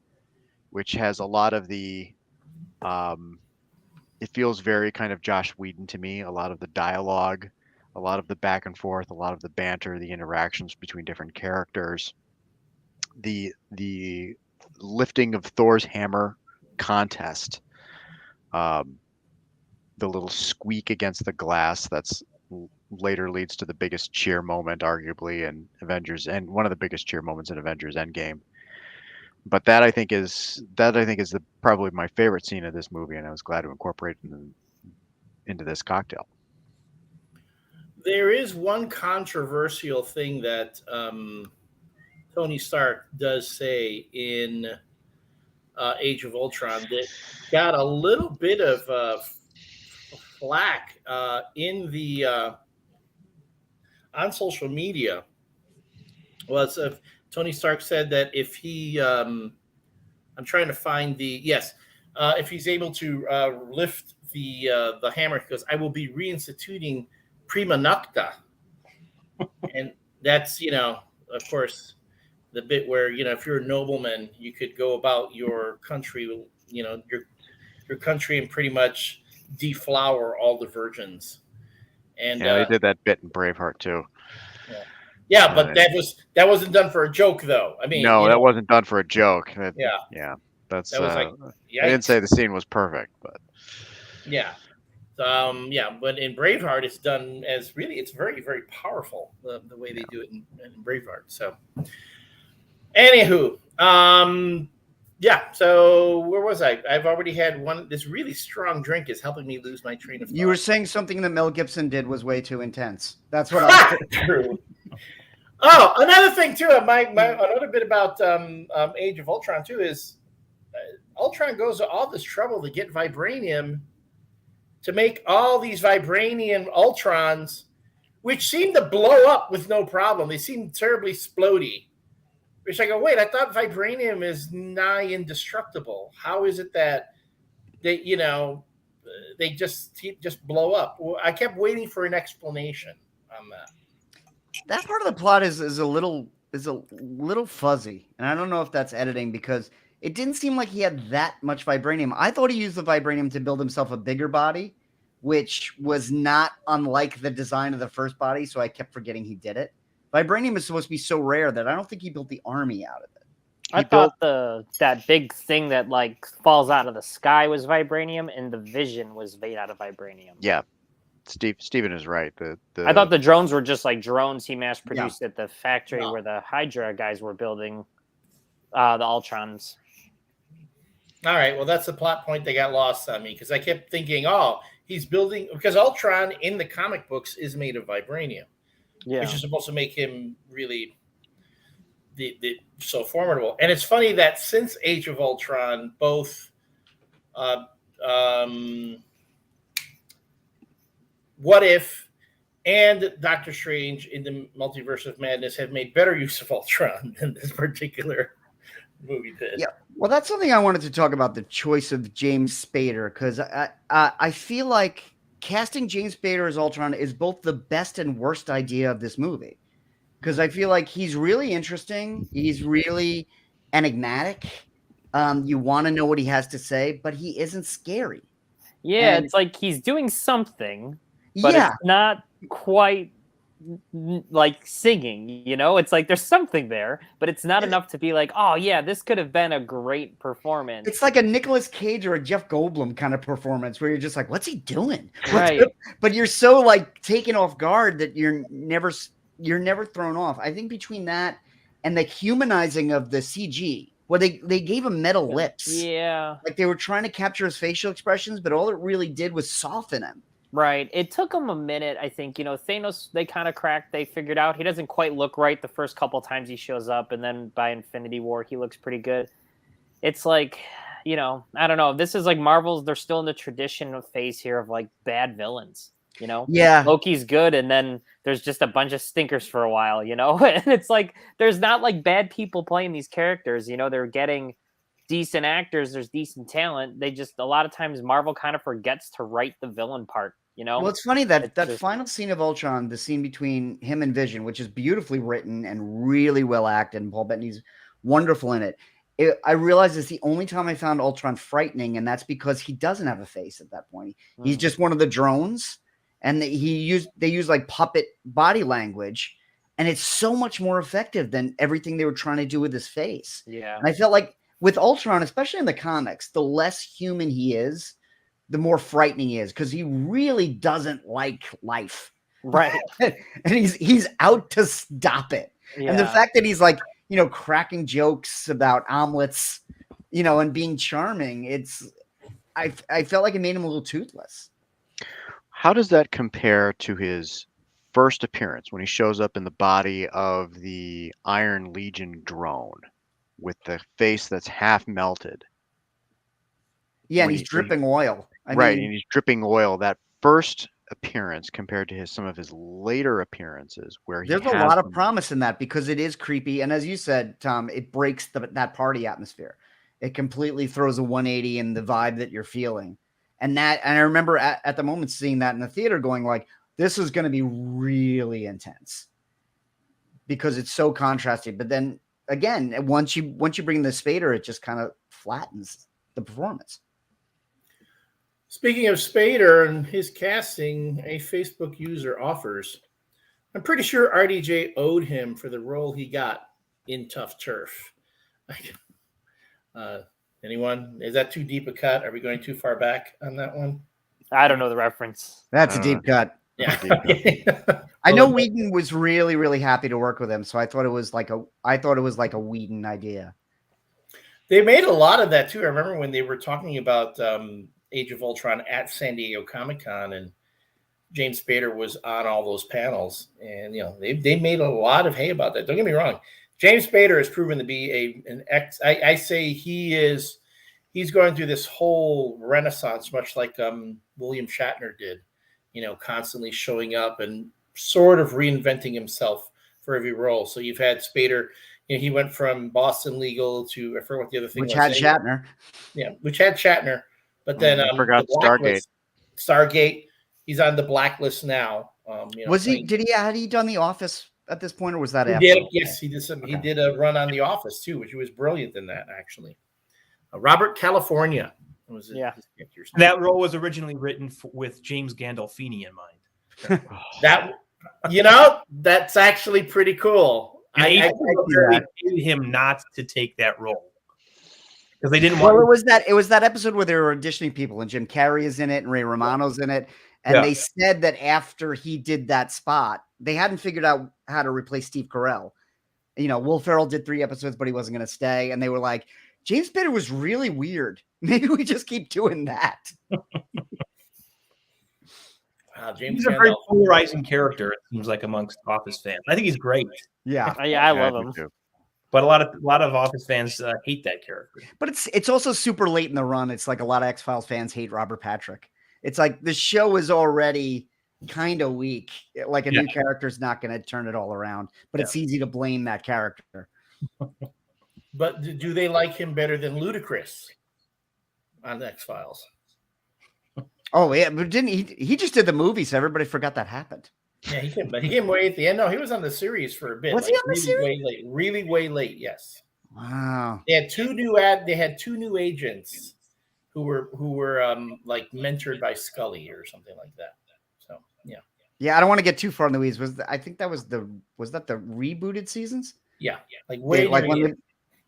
which has a lot of the it feels very kind of Joss Whedon to me. A lot of the dialogue, a lot of the back and forth, a lot of the banter, the interactions between different characters, the lifting of Thor's hammer contest, the little squeak against the glass that's later leads to the biggest cheer moment arguably in Avengers, and one of the biggest cheer moments in Avengers Endgame. But that I think is probably my favorite scene of this movie, and I was glad to incorporate it into this cocktail. There is one controversial thing that Tony Stark does say in Age of Ultron that got a little bit of flack in the on social media. Was Tony Stark said that if he, I'm trying to find if he's able to lift the hammer, he goes, I will be reinstituting prima nocta. And that's, of course, the bit where, if you're a nobleman, you could go about your country, your country and pretty much deflower all the virgins. And they did that bit in Braveheart too. Yeah, but that wasn't done for a joke, though. I mean, no, that wasn't done for a joke. Yeah, that's. That was I didn't say the scene was perfect, but yeah, but in Braveheart, it's done as it's very, very powerful the way they do it in Braveheart. So, anywho, So where was I? I've already had one. This really strong drink is helping me lose my train of thought. You were saying something that Mel Gibson did was way too intense. That's what I True. Oh, another thing too. Another bit about Age of Ultron too is Ultron goes to all this trouble to get vibranium to make all these vibranium Ultrons, which seem to blow up with no problem. They seem terribly splody. Which I go, wait, I thought vibranium is nigh indestructible. How is it that they just blow up? Well, I kept waiting for an explanation on that. That part of the plot is a little fuzzy, and I don't know if that's editing because it didn't seem like he had that much vibranium. I thought he used the vibranium to build himself a bigger body, which was not unlike the design of the first body, so I kept forgetting he did it. Vibranium is supposed to be so rare that I don't think he built the army out of it. I thought that big thing that like falls out of the sky was vibranium, and the Vision was made out of vibranium. Yeah, Steven is right. I thought the drones were just like drones he mass produced at the factory where the Hydra guys were building the Ultrons. All right, well, that's the plot point that got lost on me because I kept thinking, oh, he's building because Ultron in the comic books is made of vibranium, which is supposed to make him really so formidable. And it's funny that since Age of Ultron, both What If and Doctor Strange in the Multiverse of Madness have made better use of Ultron than this particular movie did. Yeah, well, that's something I wanted to talk about, the choice of James Spader, because I feel like casting James Spader as Ultron is both the best and worst idea of this movie. Because I feel like he's really interesting. He's really enigmatic. You want to know what he has to say, but he isn't scary. Yeah, it's like he's doing something, but it's not quite like singing, you know? It's like there's something there, but it's not enough to be like, oh, yeah, this could have been a great performance. It's like a Nicolas Cage or a Jeff Goldblum kind of performance where you're just like, what's he doing? Right. But you're so like taken off guard that you're never thrown off. I think between that and the humanizing of the CG, where they gave him metal lips. Yeah. Like they were trying to capture his facial expressions, but all it really did was soften him. Right. It took him a minute, I think. You know, Thanos, they kind of cracked. They figured out he doesn't quite look right the first couple times he shows up. And then by Infinity War, he looks pretty good. It's like, you know, I don't know. This is like Marvel's. They're still in the tradition phase here of like bad villains. You know, Loki's good, and then there's just a bunch of stinkers for a while, you know, and it's like there's not like bad people playing these characters, you know, they're getting decent actors, there's decent talent. They just a lot of times Marvel kind of forgets to write the villain part, you know. Well, it's funny that final scene of Ultron, the scene between him and Vision, which is beautifully written and really well acted, and Paul Bettany's wonderful in it. I realize it's the only time I found Ultron frightening, and that's because he doesn't have a face at that point. He's just one of the drones. And they use like puppet body language, and it's so much more effective than everything they were trying to do with his face. Yeah. And I felt like with Ultron, especially in the comics, the less human he is, the more frightening he is, because he really doesn't like life. Right. And he's out to stop it. Yeah. And the fact that he's like, you know, cracking jokes about omelets, you know, and being charming, I felt like it made him a little toothless. How does that compare to his first appearance when he shows up in the body of the Iron Legion drone with the face that's half melted? Yeah, and he's dripping oil. And he's dripping oil. That first appearance compared to some of his later appearances where there's a lot of promise in that because it is creepy. And as you said, Tom, it breaks that party atmosphere. It completely throws a 180 in the vibe that you're feeling. And I remember at the moment seeing that in the theater going like, this is going to be really intense because it's so contrasting. But then again, once you bring the Spader, it just kind of flattens the performance. Speaking of Spader and his casting, a Facebook user offers, I'm pretty sure RDJ owed him for the role he got in Tough Turf. Anyone? Is that too deep a cut? Are we going too far back on that one? I don't know the reference. That's a deep cut. Yeah. I know Whedon was really, really happy to work with him, so I thought it was like a Whedon idea. They made a lot of that too. I remember when they were talking about Age of Ultron at San Diego Comic-Con, and James Spader was on all those panels, and you know they made a lot of hay about that. Don't get me wrong. James Spader has proven to be I say he's going through this whole renaissance, much like William Shatner did, you know, constantly showing up and sort of reinventing himself for every role. So you've had Spader, you know, he went from Boston Legal to, I forget what the other thing was. Which had Shatner. Yeah, which had Shatner. But then I forgot Stargate. He's on the blacklist now. You know, had he done The Office at this point, or was that after? Yes, he did some. Okay. He did a run on The Office too, which was brilliant in that actually. Robert California was that role was originally written with James Gandolfini in mind. That, you know, that's actually pretty cool. And I AJ see paid him not to take that role because they didn't Well, want. it was that episode where they were auditioning people, and Jim Carrey is in it, and Ray Romano's in it, and Yeah. they said that after he did that spot, they hadn't figured out how to replace Steve Carell. You know, Will Ferrell did 3 episodes, but he wasn't going to stay, and they were like, James Spader was really weird. Maybe we just keep doing that. James He's a very Gandolfini. polarizing character. It seems like amongst Office fans. I think he's great, Yeah, Yeah, I love do him. too. but a lot of Office fans hate that character. but it's also super late in the run. It's like a lot of X-Files fans hate Robert Patrick. It's like the show is already kind of weak. Like a new character's not going to turn it all around, but it's easy to blame that character. But do they like him better than Ludacris on X-Files? Oh yeah, but didn't he just did the movie, so everybody forgot that happened. Yeah, he came way at the end. No, he was on the series for a bit. Was he on the really series? way late? Really way late. Yes. Wow. They had two new agents who were like mentored by Scully or something like that. So yeah. Yeah, I don't want to get too far in the weeds. I think that was the rebooted seasons? Yeah. Like way Like near when the they, end.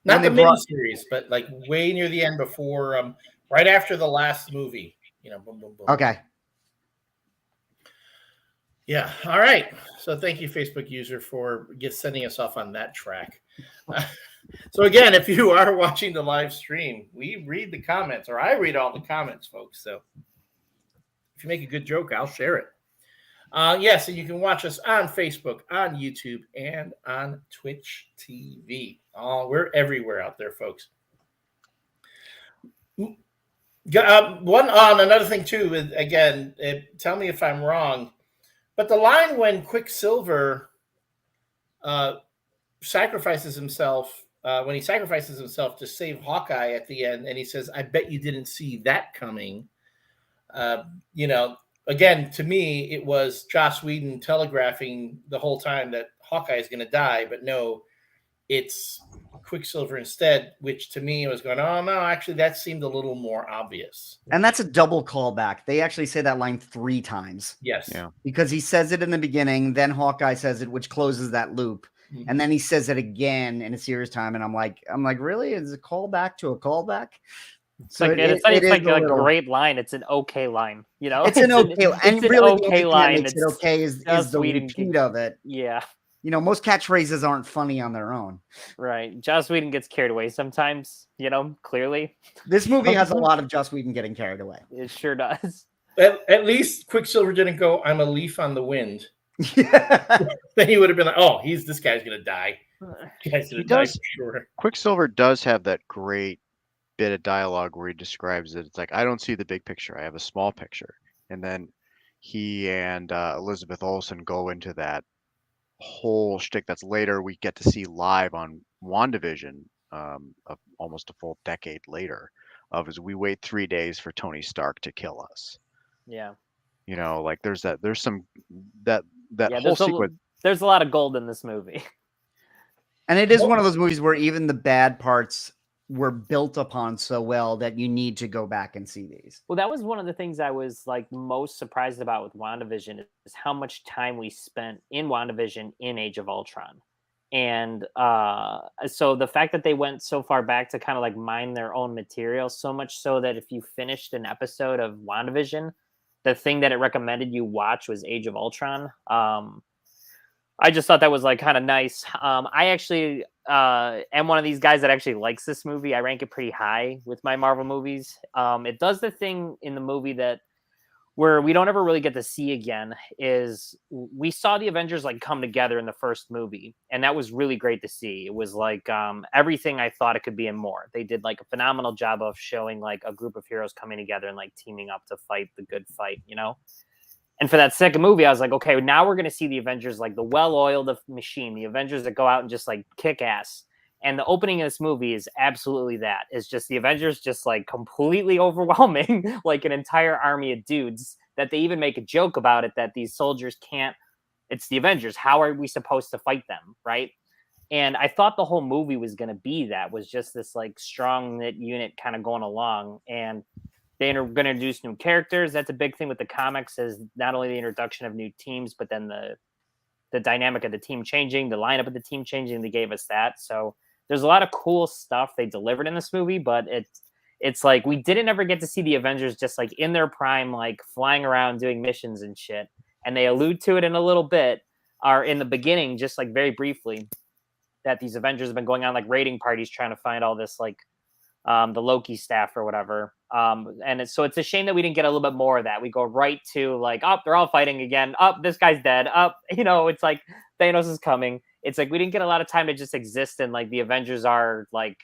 Not when the they brought- miniseries, but like way near the end before right after the last movie. You know, boom, boom, boom. Okay. Yeah. All right. So thank you, Facebook user, for sending us off on that track. So again, if you are watching the live stream, we read the comments, or I read all the comments, folks. So if you make a good joke, I'll share it. Yes, and you can watch us on Facebook, on YouTube, and on Twitch TV. We're everywhere out there, folks. Another thing too is, again, tell me if I'm wrong, but the line when Quicksilver sacrifices himself, when he sacrifices himself to save Hawkeye at the end, and he says, "I bet you didn't see that coming." You know, again, to me, it was Joss Whedon telegraphing the whole time that Hawkeye is going to die, but no, it's Quicksilver instead, which to me was going, oh no, actually that seemed a little more obvious. And that's a double callback. They actually say that line 3 times. Yes. Yeah. Because he says it in the beginning, then Hawkeye says it, which closes that loop. Mhm. And then he says it again in a serious time. And I'm like, really? Is it a callback to a callback? It's like it's is like a little- great line. It's an okay line, you know. It's an okay, and it's an really the okay only thing that line. makes it It's okay is Joss the Whedon repeat of it. yeah, You know, most catchphrases aren't funny on their own. right. Joss Whedon gets carried away sometimes, you know. Clearly, This movie has a lot of Joss Whedon getting carried away. it sure does. At least Quicksilver didn't go, "I'm a leaf on the wind." Yeah. Then he would have been like, "Oh, this guy's gonna die. This guy's gonna He die does. for sure." Quicksilver does have that great bit of dialogue where he describes it. It's like, I don't see the big picture. I have a small picture. And then he and Elizabeth Olsen go into that whole shtick that's later we get to see live on WandaVision, almost a full decade later, as we wait 3 days for Tony Stark to kill us. Yeah, You know, like there's that yeah. whole sequence. There's a lot of gold in this movie. And it is one of those movies where even the bad parts were built upon so well that you need to go back and see these. Well, that was one of the things I was like most surprised about with WandaVision is how much time we spent in WandaVision in Age of Ultron. And so the fact that they went so far back to kind of like mine their own material, so much so that if you finished an episode of WandaVision, the thing that it recommended you watch was Age of Ultron. I just thought that was like kind of nice. I actually am one of these guys that actually likes this movie. I rank it pretty high with my Marvel movies. It does the thing in the movie that where we don't ever really get to see again is we saw the Avengers like come together in the first movie, and that was really great to see. It was like everything I thought it could be and more. They did like a phenomenal job of showing like a group of heroes coming together and like teaming up to fight the good fight, you know? And for that second movie, I was like, okay, now we're going to see the Avengers, like the well-oiled machine, the Avengers that go out and just like kick ass. And the opening of this movie is absolutely that. It's just the Avengers just like completely overwhelming, like an entire army of dudes that they even make a joke about it, that these soldiers can't, it's the Avengers. How are we supposed to fight them? Right. And I thought the whole movie was going to be that, was just this like strong knit unit kind of going along. And they're going to introduce new characters. That's a big thing with the comics, is not only the introduction of new teams, but then the the dynamic of the team changing, the lineup of the team changing. They gave us that. So there's a lot of cool stuff they delivered in this movie, but it's like we didn't ever get to see the Avengers just like in their prime, like flying around doing missions and shit. And they allude to it in a little bit, or in the beginning, just like very briefly, that these Avengers have been going on like raiding parties trying to find all this like the Loki staff or whatever. And so it's a shame that we didn't get a little bit more of that. We go right to like, oh, they're all fighting again. Oh, this guy's dead. It's like Thanos is coming. It's like we didn't get a lot of time to just exist, and like the Avengers are like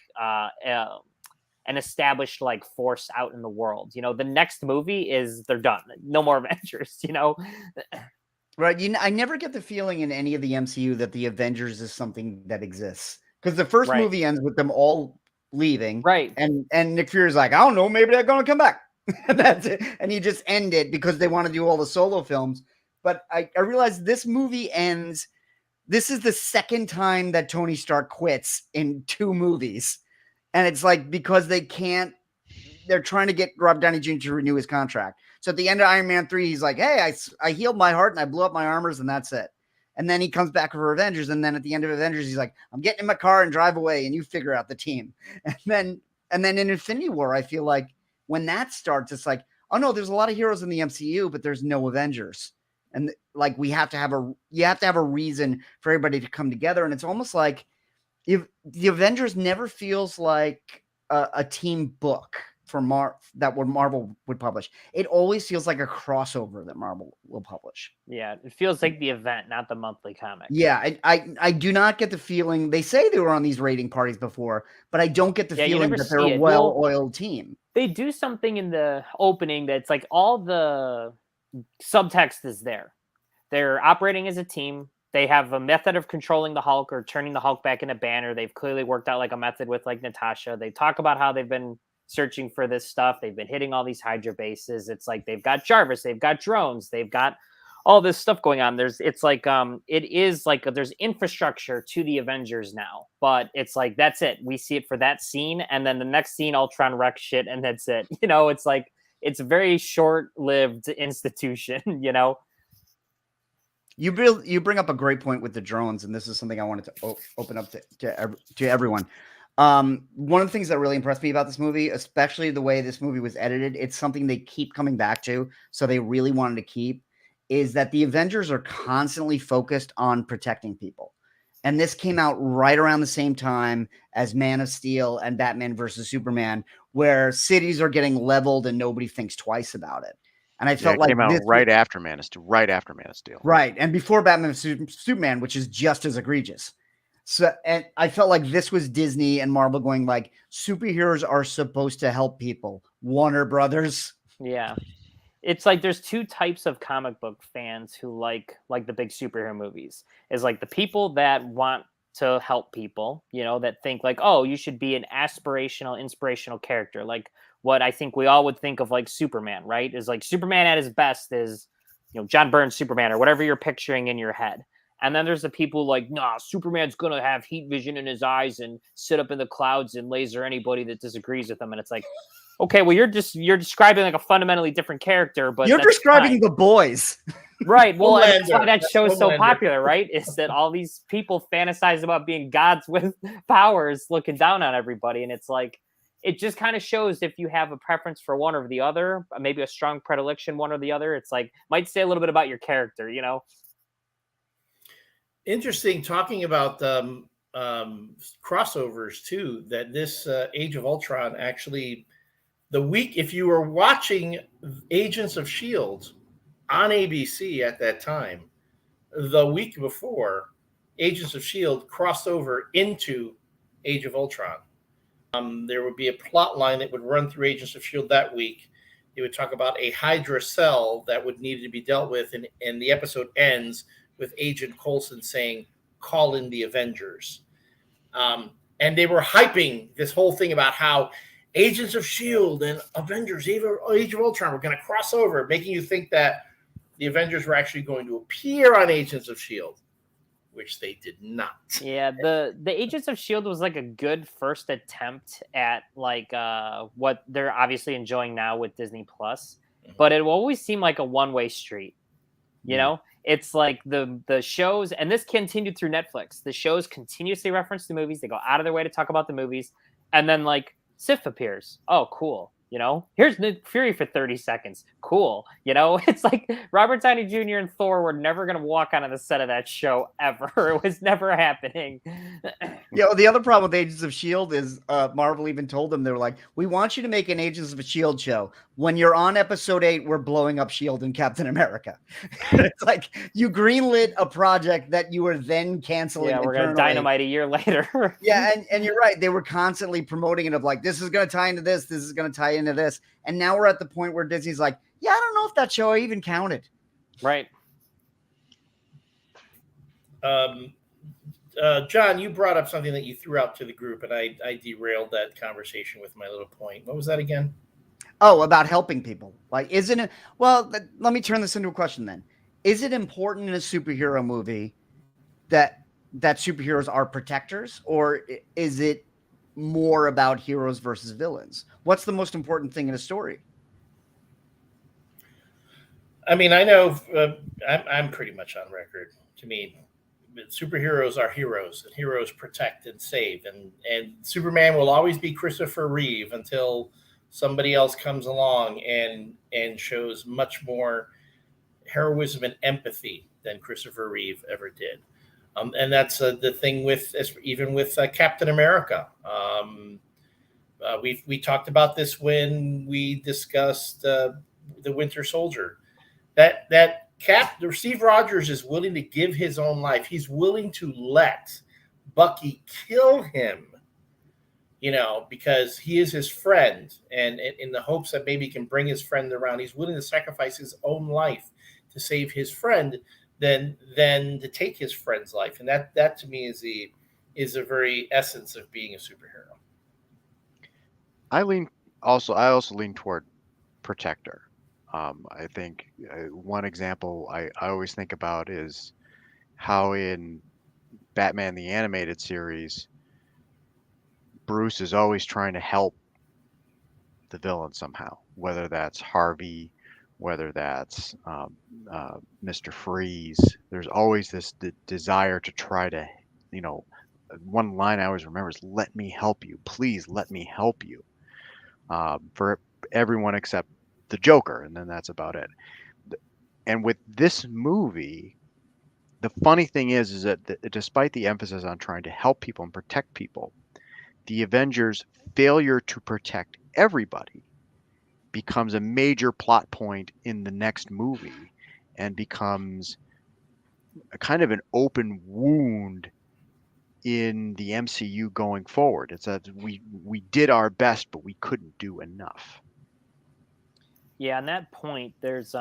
an established like force out in the world. The next movie is they're done. No more Avengers. Right. I never get the feeling in any of the MCU that the Avengers is something that exists, because the first movie ends with them all leaving, right? And Nick Fury's like, I don't know, maybe they're gonna come back. That's it. And you just end it because they want to do all the solo films. But I realized this movie ends. This is the second time that Tony Stark quits in 2 movies. And it's like, because they're trying to get Robert Downey Jr. to renew his contract. So at the end of Iron Man 3, he's like, hey, I healed my heart and I blew up my armors and that's it. And then he comes back for Avengers. And then at the end of Avengers, he's like, I'm getting in my car and drive away and you figure out the team. And then in Infinity War, I feel like when that starts, it's like, oh no, there's a lot of heroes in the MCU, but there's no Avengers. And like, you have to have a reason for everybody to come together. And it's almost like if the Avengers never feels like a team book for Marvel would publish. It always feels like a crossover that Marvel will publish. Yeah, it feels like the event, not the monthly comic. Yeah, I do not get the feeling. They say they were on these raiding parties before, but I don't get the feeling that they're a well-oiled team. They do something in the opening that's like all the subtext is there. They're operating as a team. They have a method of controlling the Hulk or turning the Hulk back into Banner. They've clearly worked out like a method with like Natasha. They talk about how they've been searching for this stuff. They've been hitting all these Hydra bases. It's like they've got Jarvis, they've got drones, they've got all this stuff going on. There's infrastructure to the Avengers now, but it's like, that's it. We see it for that scene. And then the next scene, Ultron wrecks shit. And that's it. It's like, it's a very short-lived institution, You bring up a great point with the drones, and this is something I wanted to open up to everyone. One of the things that really impressed me about this movie, especially the way this movie was edited, it's something they keep coming back to, so they really wanted to keep, is that the Avengers are constantly focused on protecting people. And this came out right around the same time as Man of Steel and Batman versus Superman, where cities are getting leveled and nobody thinks twice about it. And I felt like it came out right after Man of Steel. Right. And before Batman vs Superman, which is just as egregious. So, and I felt like this was Disney and Marvel going like, superheroes are supposed to help people. Warner Brothers. Yeah. It's like there's 2 types of comic book fans who like the big superhero movies. Is like the people that want to help people, that think like, oh, you should be an aspirational, inspirational character. Like what I think we all would think of like Superman, right? Is like Superman at his best is, John Byrne's Superman or whatever you're picturing in your head. And then there's the people like, nah, Superman's going to have heat vision in his eyes and sit up in the clouds and laser anybody that disagrees with him. And it's like, okay, well, you're describing like a fundamentally different character, but you're describing The Boys. Right. Well, that's why that show is so popular, right? Is that all these people fantasize about being gods with powers looking down on everybody. And it's like, it just kind of shows if you have a preference for one or the other, maybe a strong predilection, one or the other. It's like, might say a little bit about your character, Interesting talking about crossovers too, that this Age of Ultron actually, if you were watching Agents of S.H.I.E.L.D. on ABC at that time, the week before, Agents of S.H.I.E.L.D. crossed over into Age of Ultron. There would be a plot line that would run through Agents of S.H.I.E.L.D. that week. It would talk about a Hydra cell that would need to be dealt with, and the episode ends with Agent Coulson saying, call in the Avengers. And they were hyping this whole thing about how Agents of S.H.I.E.L.D. and Avengers, Age of Ultron were going to cross over, making you think that the Avengers were actually going to appear on Agents of S.H.I.E.L.D., which they did not. Yeah, the Agents of S.H.I.E.L.D. was like a good first attempt at like what they're obviously enjoying now with Disney Plus, but it will always seem like a one-way street. You know, it's like the shows, and this continued through Netflix. The shows continuously reference the movies. They go out of their way to talk about the movies, and then like Sif appears. Oh, cool. You know, here's Nick Fury for 30 seconds. Cool. You know, it's like Robert Downey Jr. and Thor were never going to walk onto the set of that show ever. It was never happening. Yeah, well, the other problem with Agents of S.H.I.E.L.D. is Marvel even told them, they were like, we want you to make an Agents of S.H.I.E.L.D. show. When you're on episode 8, we're blowing up S.H.I.E.L.D. and Captain America. It's like you greenlit a project that you were then canceling. Yeah, we're going to dynamite a year later. Yeah, and you're right. They were constantly promoting it of like, this is going to tie into this. This is going to tie into this. And now we're at the point where Disney's like, yeah, I don't know if that show even counted. Right. John, you brought up something that you threw out to the group, and I derailed that conversation with my little point. What was that again? Oh, about helping people. Like, isn't it? Well, let me turn this into a question then. Is it important in a superhero movie that superheroes are protectors, or is it more about heroes versus villains? What's the most important thing in a story? I mean, I know I'm pretty much on record. To me, superheroes are heroes, and heroes protect and save. And Superman will always be Christopher Reeve until somebody else comes along and shows much more heroism and empathy than Christopher Reeve ever did. And that's the thing with Captain America. We talked about this when we discussed the Winter Soldier. That Steve Rogers is willing to give his own life. He's willing to let Bucky kill him, you know, because he is his friend, and in the hopes that maybe he can bring his friend around. He's willing to sacrifice his own life to save his friend than to take his friend's life. And that to me is the very essence of being a superhero. I also lean toward protector. I think one example I always think about is how in Batman the Animated Series, Bruce is always trying to help the villain somehow, whether that's Harvey, whether that's Mr. Freeze. There's always this desire to try to, you know, one line I always remember is, let me help you. Please let me help you. For everyone except the Joker, and then that's about it. And with this movie, the funny thing is that despite the emphasis on trying to help people and protect people, the Avengers' failure to protect everybody becomes a major plot point in the next movie and becomes a kind of an open wound in the MCU going forward. It's that we did our best, but we couldn't do enough. Yeah, on that point, there's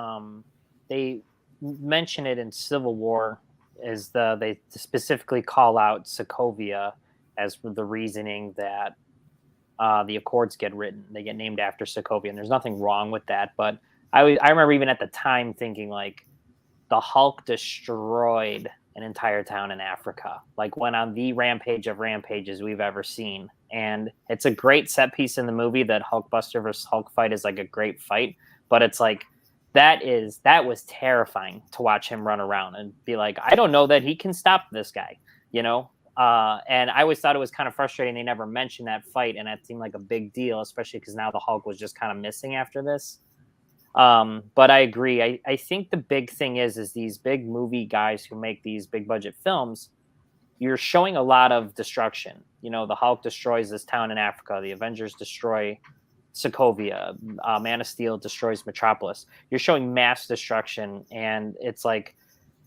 they mention it in Civil War as they specifically call out Sokovia as the reasoning that the Accords get written. They get named after Sokovia, and there's nothing wrong with that. But I remember even at the time thinking like the Hulk destroyed an entire town in Africa, like went on the rampage of rampages we've ever seen. And it's a great set piece in the movie. That Hulkbuster versus Hulk fight is like a great fight, but it's like that was terrifying to watch him run around and be like, I don't know that he can stop this guy, you know? And I always thought it was kind of frustrating they never mentioned that fight, and that seemed like a big deal, especially because now the Hulk was just kind of missing after this. But I agree. I think the big thing is these big movie guys who make these big budget films, you're showing a lot of destruction. You know, the Hulk destroys this town in Africa. The Avengers destroy Sokovia. Man of Steel destroys Metropolis. You're showing mass destruction, and it's like,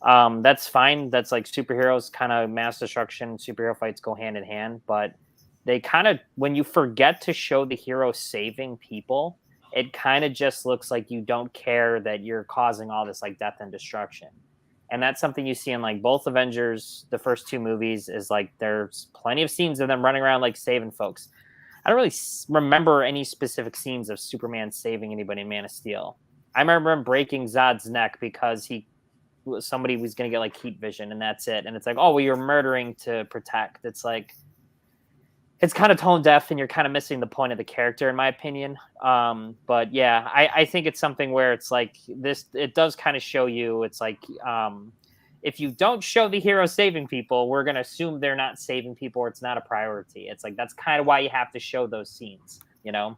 that's fine. That's like superheroes, kind of mass destruction. Superhero fights go hand in hand, but they kind of, when you forget to show the hero saving people, it kind of just looks like you don't care that you're causing all this like death and destruction. And that's something you see in like both Avengers, the first two movies, is like there's plenty of scenes of them running around like saving folks. I don't really remember any specific scenes of Superman saving anybody in Man of Steel. I remember him breaking Zod's neck because somebody was going to get like heat vision, and that's it. And it's like, oh, well, you're murdering to protect. It's like, it's kind of tone deaf, and you're kind of missing the point of the character, in my opinion. But yeah, I think it's something where it's like this. It does kind of show you. It's like if you don't show the hero saving people, we're gonna assume they're not saving people, or it's not a priority. It's like that's kind of why you have to show those scenes. You know,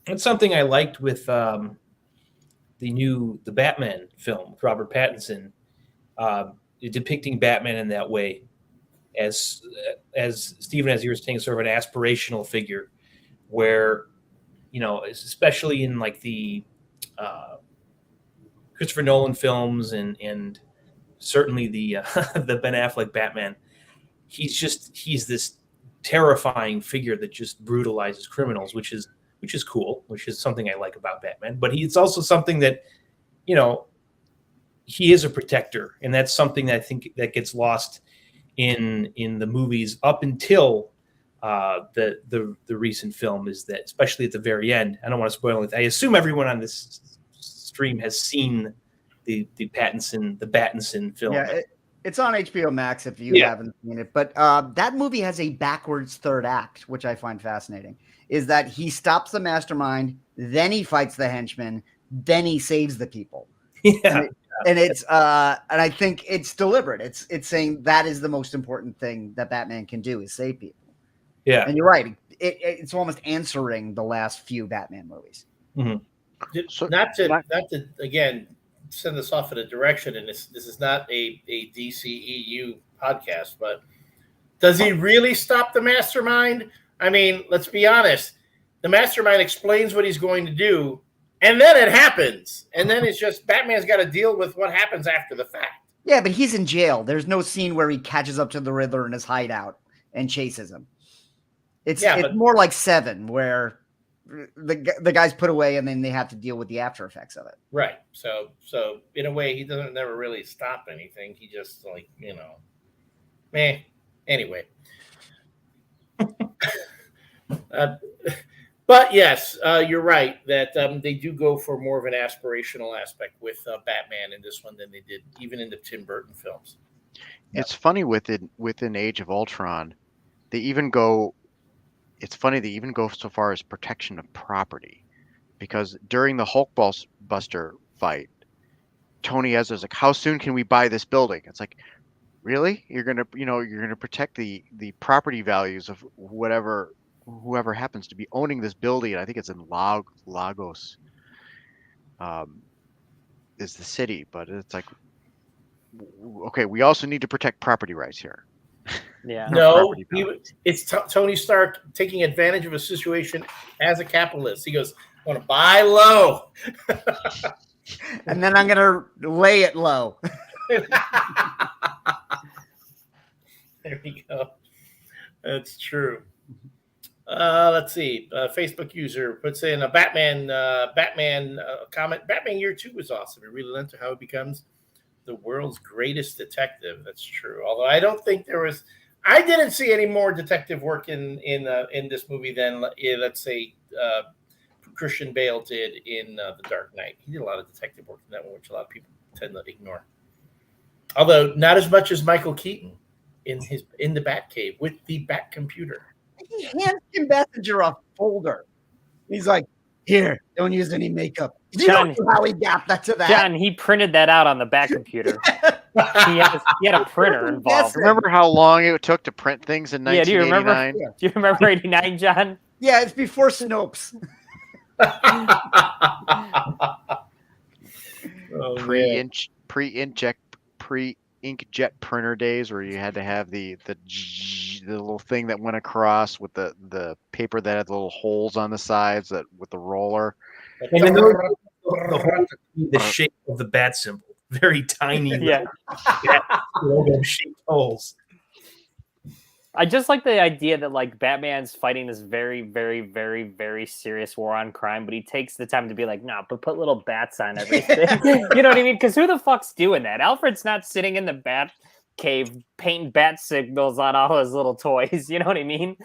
It's something I liked with the Batman film with Robert Pattinson, depicting Batman in that way. As Stephen, as you were saying, sort of an aspirational figure, where, especially in like the Christopher Nolan films and certainly the the Ben Affleck Batman, he's this terrifying figure that just brutalizes criminals, which is cool, which is something I like about Batman. But it's also something that, he is a protector, and that's something that I think that gets lost in the movies up until the recent film, is that, especially at the very end. I don't want to spoil it. I assume everyone on this stream has seen the Pattinson film. Yeah, it's on HBO Max if you haven't seen it. But that movie has a backwards third act, which I find fascinating. Is that he stops the mastermind, then he fights the henchmen, then he saves the people. Yeah. And it's and I think it's deliberate. It's saying that is the most important thing that Batman can do, is save people. Yeah. And you're right. It's almost answering the last few Batman movies. Mm-hmm. So, not to again send us off in a direction, and this is not a DCEU podcast, but does he really stop the mastermind? I mean, let's be honest. The mastermind explains what he's going to do, and then it happens. And then it's just Batman's got to deal with what happens after the fact. Yeah, but he's in jail. There's no scene where he catches up to the Riddler in his hideout and chases him. It's more like Seven, where the guy's put away and then they have to deal with the after effects of it. Right. So in a way, he doesn't never really stop anything. He just anyway. But yes, you're right that they do go for more of an aspirational aspect with Batman in this one than they did even in the Tim Burton films. It's funny within Age of Ultron, they even go so far as protection of property, because during the Hulk Buster fight, Tony Ezra's like, "How soon can we buy this building?" It's like, really? You're gonna protect the property values of whoever happens to be owning this building. I think it's in Lagos, is the city, but it's like, okay, we also need to protect property rights here. Yeah. No, it's Tony Stark taking advantage of a situation as a capitalist. He goes, "I want to buy low, and then I'm going to lay it low." There we go. That's true. Let's see. Facebook user puts in a Batman comment. Batman Year 2 was awesome. It really lent to how it becomes the world's greatest detective. That's true. Although I don't think I didn't see any more detective work in this movie than, let's say, Christian Bale did in The Dark Knight. He did a lot of detective work in that one, which a lot of people tend to ignore. Although not as much as Michael Keaton in the Batcave with the Bat computer. He hands Kim Basinger a folder. He's like, "Here, don't use any makeup." You don't know how he got that to that. John, he printed that out on the Bat computer. he had a printer involved. Remember how long it took to print things in 1989? Do you remember 89, John? Yeah, it's before Snopes. Pre-inkjet printer days, where you had to have the little thing that went across with the paper that had the little holes on the sides with the roller. And then the shape of the bat symbol, very tiny, shaped holes. I just like the idea that like Batman's fighting this very, very, very, very serious war on crime, but he takes the time to be like, "No, but put little bats on everything." You know what I mean? Because who the fuck's doing that? Alfred's not sitting in the bat cave painting bat signals on all his little toys. You know what I mean?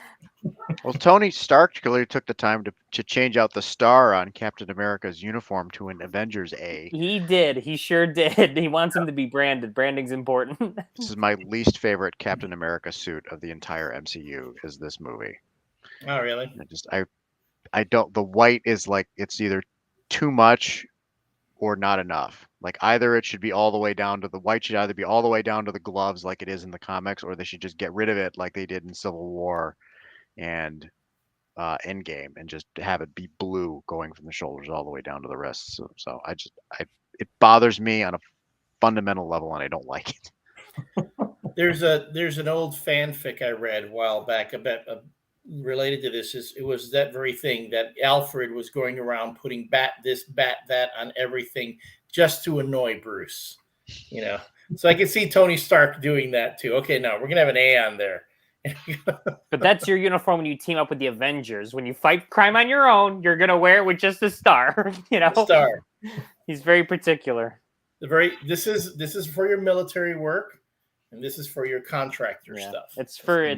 Well, Tony Stark clearly took the time to change out the star on Captain America's uniform to an Avengers A. He did. He sure did. He wants him to be branded. Branding's important. This is my least favorite Captain America suit of the entire MCU. Is this movie? Oh, really? I don't. The white is like it's either too much or not enough. Like either it should be all the way down to the white should either be all the way down to the gloves like it is in the comics, or they should just get rid of it like they did in Civil War and Endgame, and just have it be blue going from the shoulders all the way down to the wrists. So it bothers me on a fundamental level, and I don't like it. There's an old fanfic I read a while back about related to this. It was that very thing that Alfred was going around putting bat this, bat that on everything just to annoy Bruce. You know, so I can see Tony Stark doing that too. Okay, now we're gonna have an A on there. But that's your uniform when you team up with the Avengers. When you fight crime on your own, you're gonna wear it with just a star. You know, Star. He's very particular. This is for your military work, and this is for your contractor stuff. It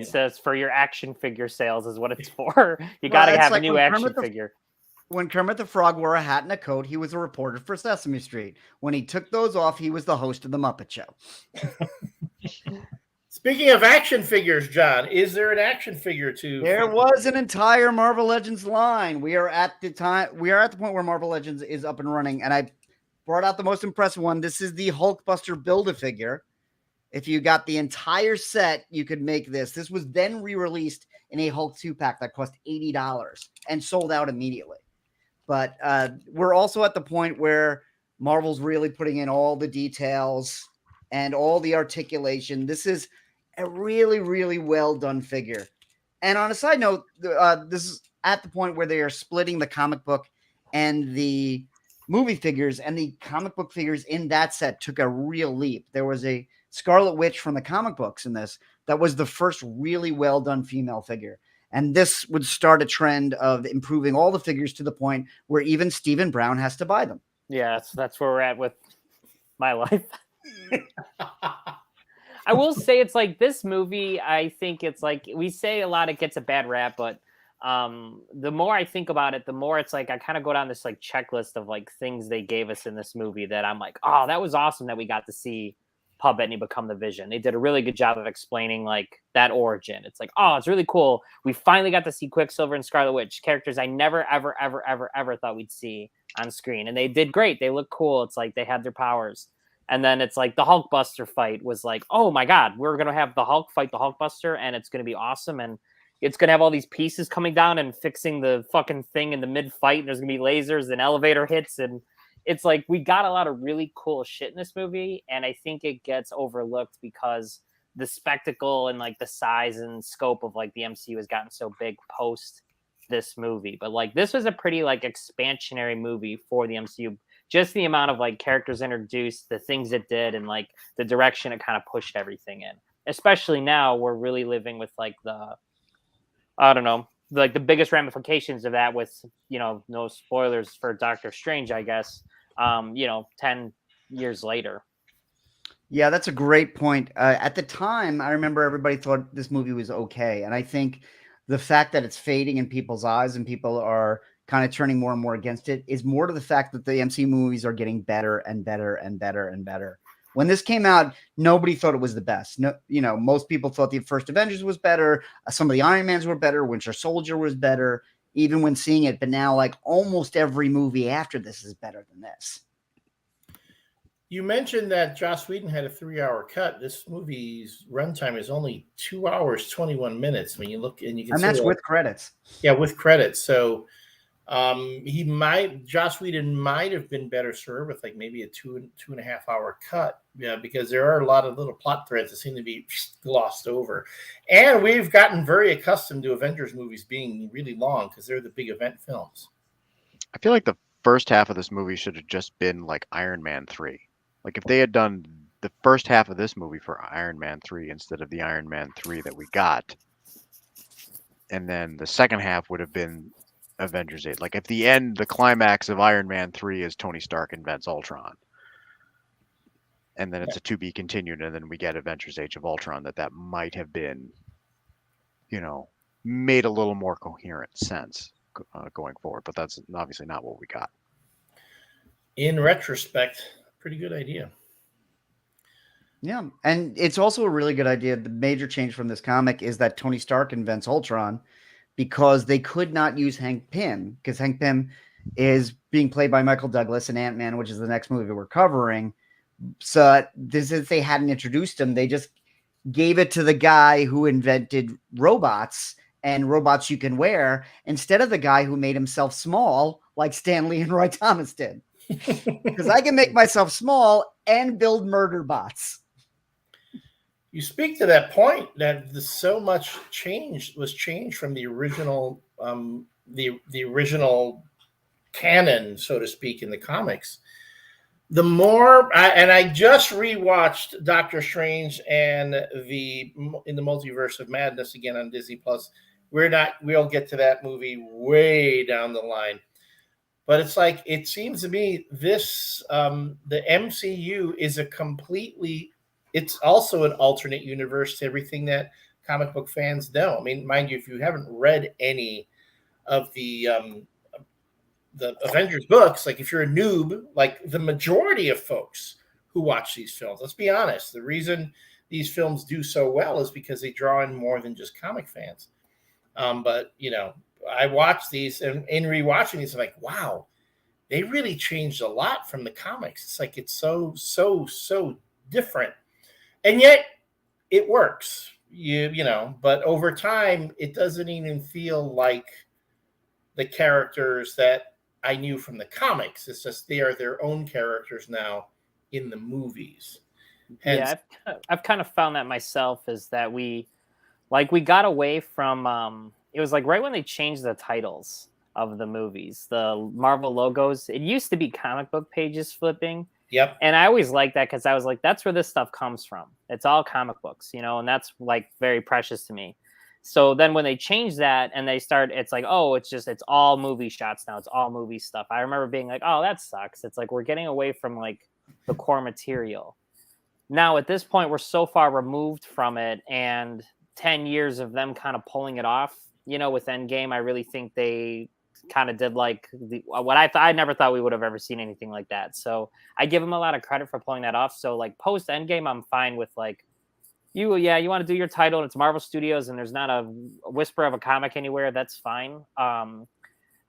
says for your action figure sales is what it's for. You got to have a new action figure. When Kermit the Frog wore a hat and a coat, he was a reporter for Sesame Street. When he took those off, he was the host of the Muppet Show. Speaking of action figures, John, is there an action figure to? There was an entire Marvel Legends line. We are at the point where Marvel Legends is up and running, and I brought out the most impressive one. This is the Hulkbuster Build-A-Figure. If you got the entire set, you could make this. This was then re-released in a Hulk 2-pack that cost $80 and sold out immediately. But we're also at the point where Marvel's really putting in all the details and all the articulation. This is a really, really well done figure. And on a side note, this is at the point where they are splitting the comic book and the movie figures, and the comic book figures in that set took a real leap. There was a Scarlet Witch from the comic books in this that was the first really well done female figure. And this would start a trend of improving all the figures to the point where even Stephen Brown has to buy them. Yeah, that's where we're at with my life. I will say it's like this movie, I think it's like we say a lot it gets a bad rap, but the more I think about it, the more it's like I kind of go down this like checklist of like things they gave us in this movie that I'm like, oh, that was awesome that we got to see Paul Bettany become the Vision. They did a really good job of explaining like that origin. It's like, oh, it's really cool. We finally got to see Quicksilver and Scarlet Witch, characters I never, ever thought we'd see on screen. And they did great. They look cool. It's like they had their powers. And then it's like the Hulkbuster fight was like, oh my God, we're going to have the Hulk fight the Hulkbuster and it's going to be awesome. And it's going to have all these pieces coming down and fixing the fucking thing in the mid fight. And there's going to be lasers and elevator hits. And it's like, we got a lot of really cool shit in this movie. And I think it gets overlooked because the spectacle and like the size and scope of like the MCU has gotten so big post this movie. But like, this was a pretty like expansionary movie for the MCU. Just the amount of like characters introduced, the things it did, and like the direction it kind of pushed everything in. Especially now we're really living with like I don't know, like the biggest ramifications of that with, you know, no spoilers for Doctor Strange, I guess, 10 years later. Yeah, that's a great point. At the time, I remember everybody thought this movie was okay. And I think the fact that it's fading in people's eyes and people are kind of turning more and more against it is more to the fact that the MCU movies are getting better and better and better and better. When this came out, nobody thought it was the best. No, most people thought the first Avengers was better. Some of the Iron Mans were better. Winter Soldier was better, even when seeing it. But now, like almost every movie after this is better than this. You mentioned that Joss Whedon had a 3-hour cut. This movie's runtime is only 2 hours, 21 minutes. When you look and you can, and that's with credits. Yeah, with credits. So Joss Whedon might have been better served with like maybe a 2.5 hour cut. Yeah, because there are a lot of little plot threads that seem to be glossed over. And we've gotten very accustomed to Avengers movies being really long because they're the big event films. I feel like the first half of this movie should have just been like Iron Man 3. Like if they had done the first half of this movie for Iron Man 3 instead of the Iron Man 3 that we got, and then the second half would have been Avengers 8. Like at the end, the climax of Iron Man 3 is Tony Stark invents Ultron. and then it's a to be continued, and then we get Avengers: Age of Ultron. That might have been, made a little more coherent sense going forward. But that's obviously not what we got. In retrospect, pretty good idea. Yeah, and it's also a really good idea. The major change from this comic is that Tony Stark invents Ultron because they could not use Hank Pym, because Hank Pym is being played by Michael Douglas in Ant-Man, which is the next movie we're covering. So if they hadn't introduced him, they just gave it to the guy who invented robots and robots you can wear, instead of the guy who made himself small like Stan Lee and Roy Thomas did. Because I can make myself small and build murder bots. You speak to that point that so much was changed from the original, the original canon, so to speak, in the comics. The more, I just rewatched Doctor Strange and in the Multiverse of Madness again on Disney Plus. We'll get to that movie way down the line. But it's like, it seems to me this, the MCU is it's also an alternate universe to everything that comic book fans know. I mean, mind you, if you haven't read any of the Avengers books, like if you're a noob, like the majority of folks who watch these films, let's be honest, the reason these films do so well is because they draw in more than just comic fans. But, I watched these, and in rewatching these, I'm like, wow, they really changed a lot from the comics. It's like, it's so different. And yet it works, but over time, it doesn't even feel like the characters that I knew from the comics. It's just they are their own characters now in the movies. Hence, yeah, I've kind of found that myself, is that we got away from it was like right when they changed the titles of the movies, the Marvel logos. It used to be comic book pages flipping. Yep. And I always liked that, because I was like, that's where this stuff comes from. It's all comic books, and that's like very precious to me. So then when they change that and it's like, oh, it's all movie shots now. It's all movie stuff. I remember being like, oh, that sucks. It's like, we're getting away from like the core material. Now at this point, we're so far removed from it, and 10 years of them kind of pulling it off, with Endgame, I really think they kind of did like what I never thought we would have ever seen anything like that. So I give them a lot of credit for pulling that off. So like post Endgame, I'm fine with like, you want to do your title and it's Marvel Studios and there's not a whisper of a comic anywhere. That's fine.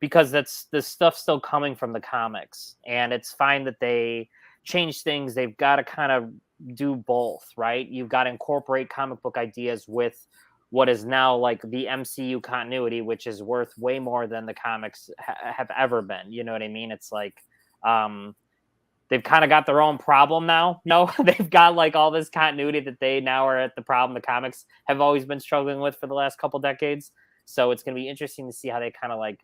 Because that's the stuff still coming from the comics, and it's fine that they change things. They've got to kind of do both, right? You've got to incorporate comic book ideas with what is now like the MCU continuity, which is worth way more than the comics have ever been. You know what I mean? It's like, they've kind of got their own problem now. They've got like all this continuity that they now are at the problem the comics have always been struggling with for the last couple decades. So it's going to be interesting to see how they kind of like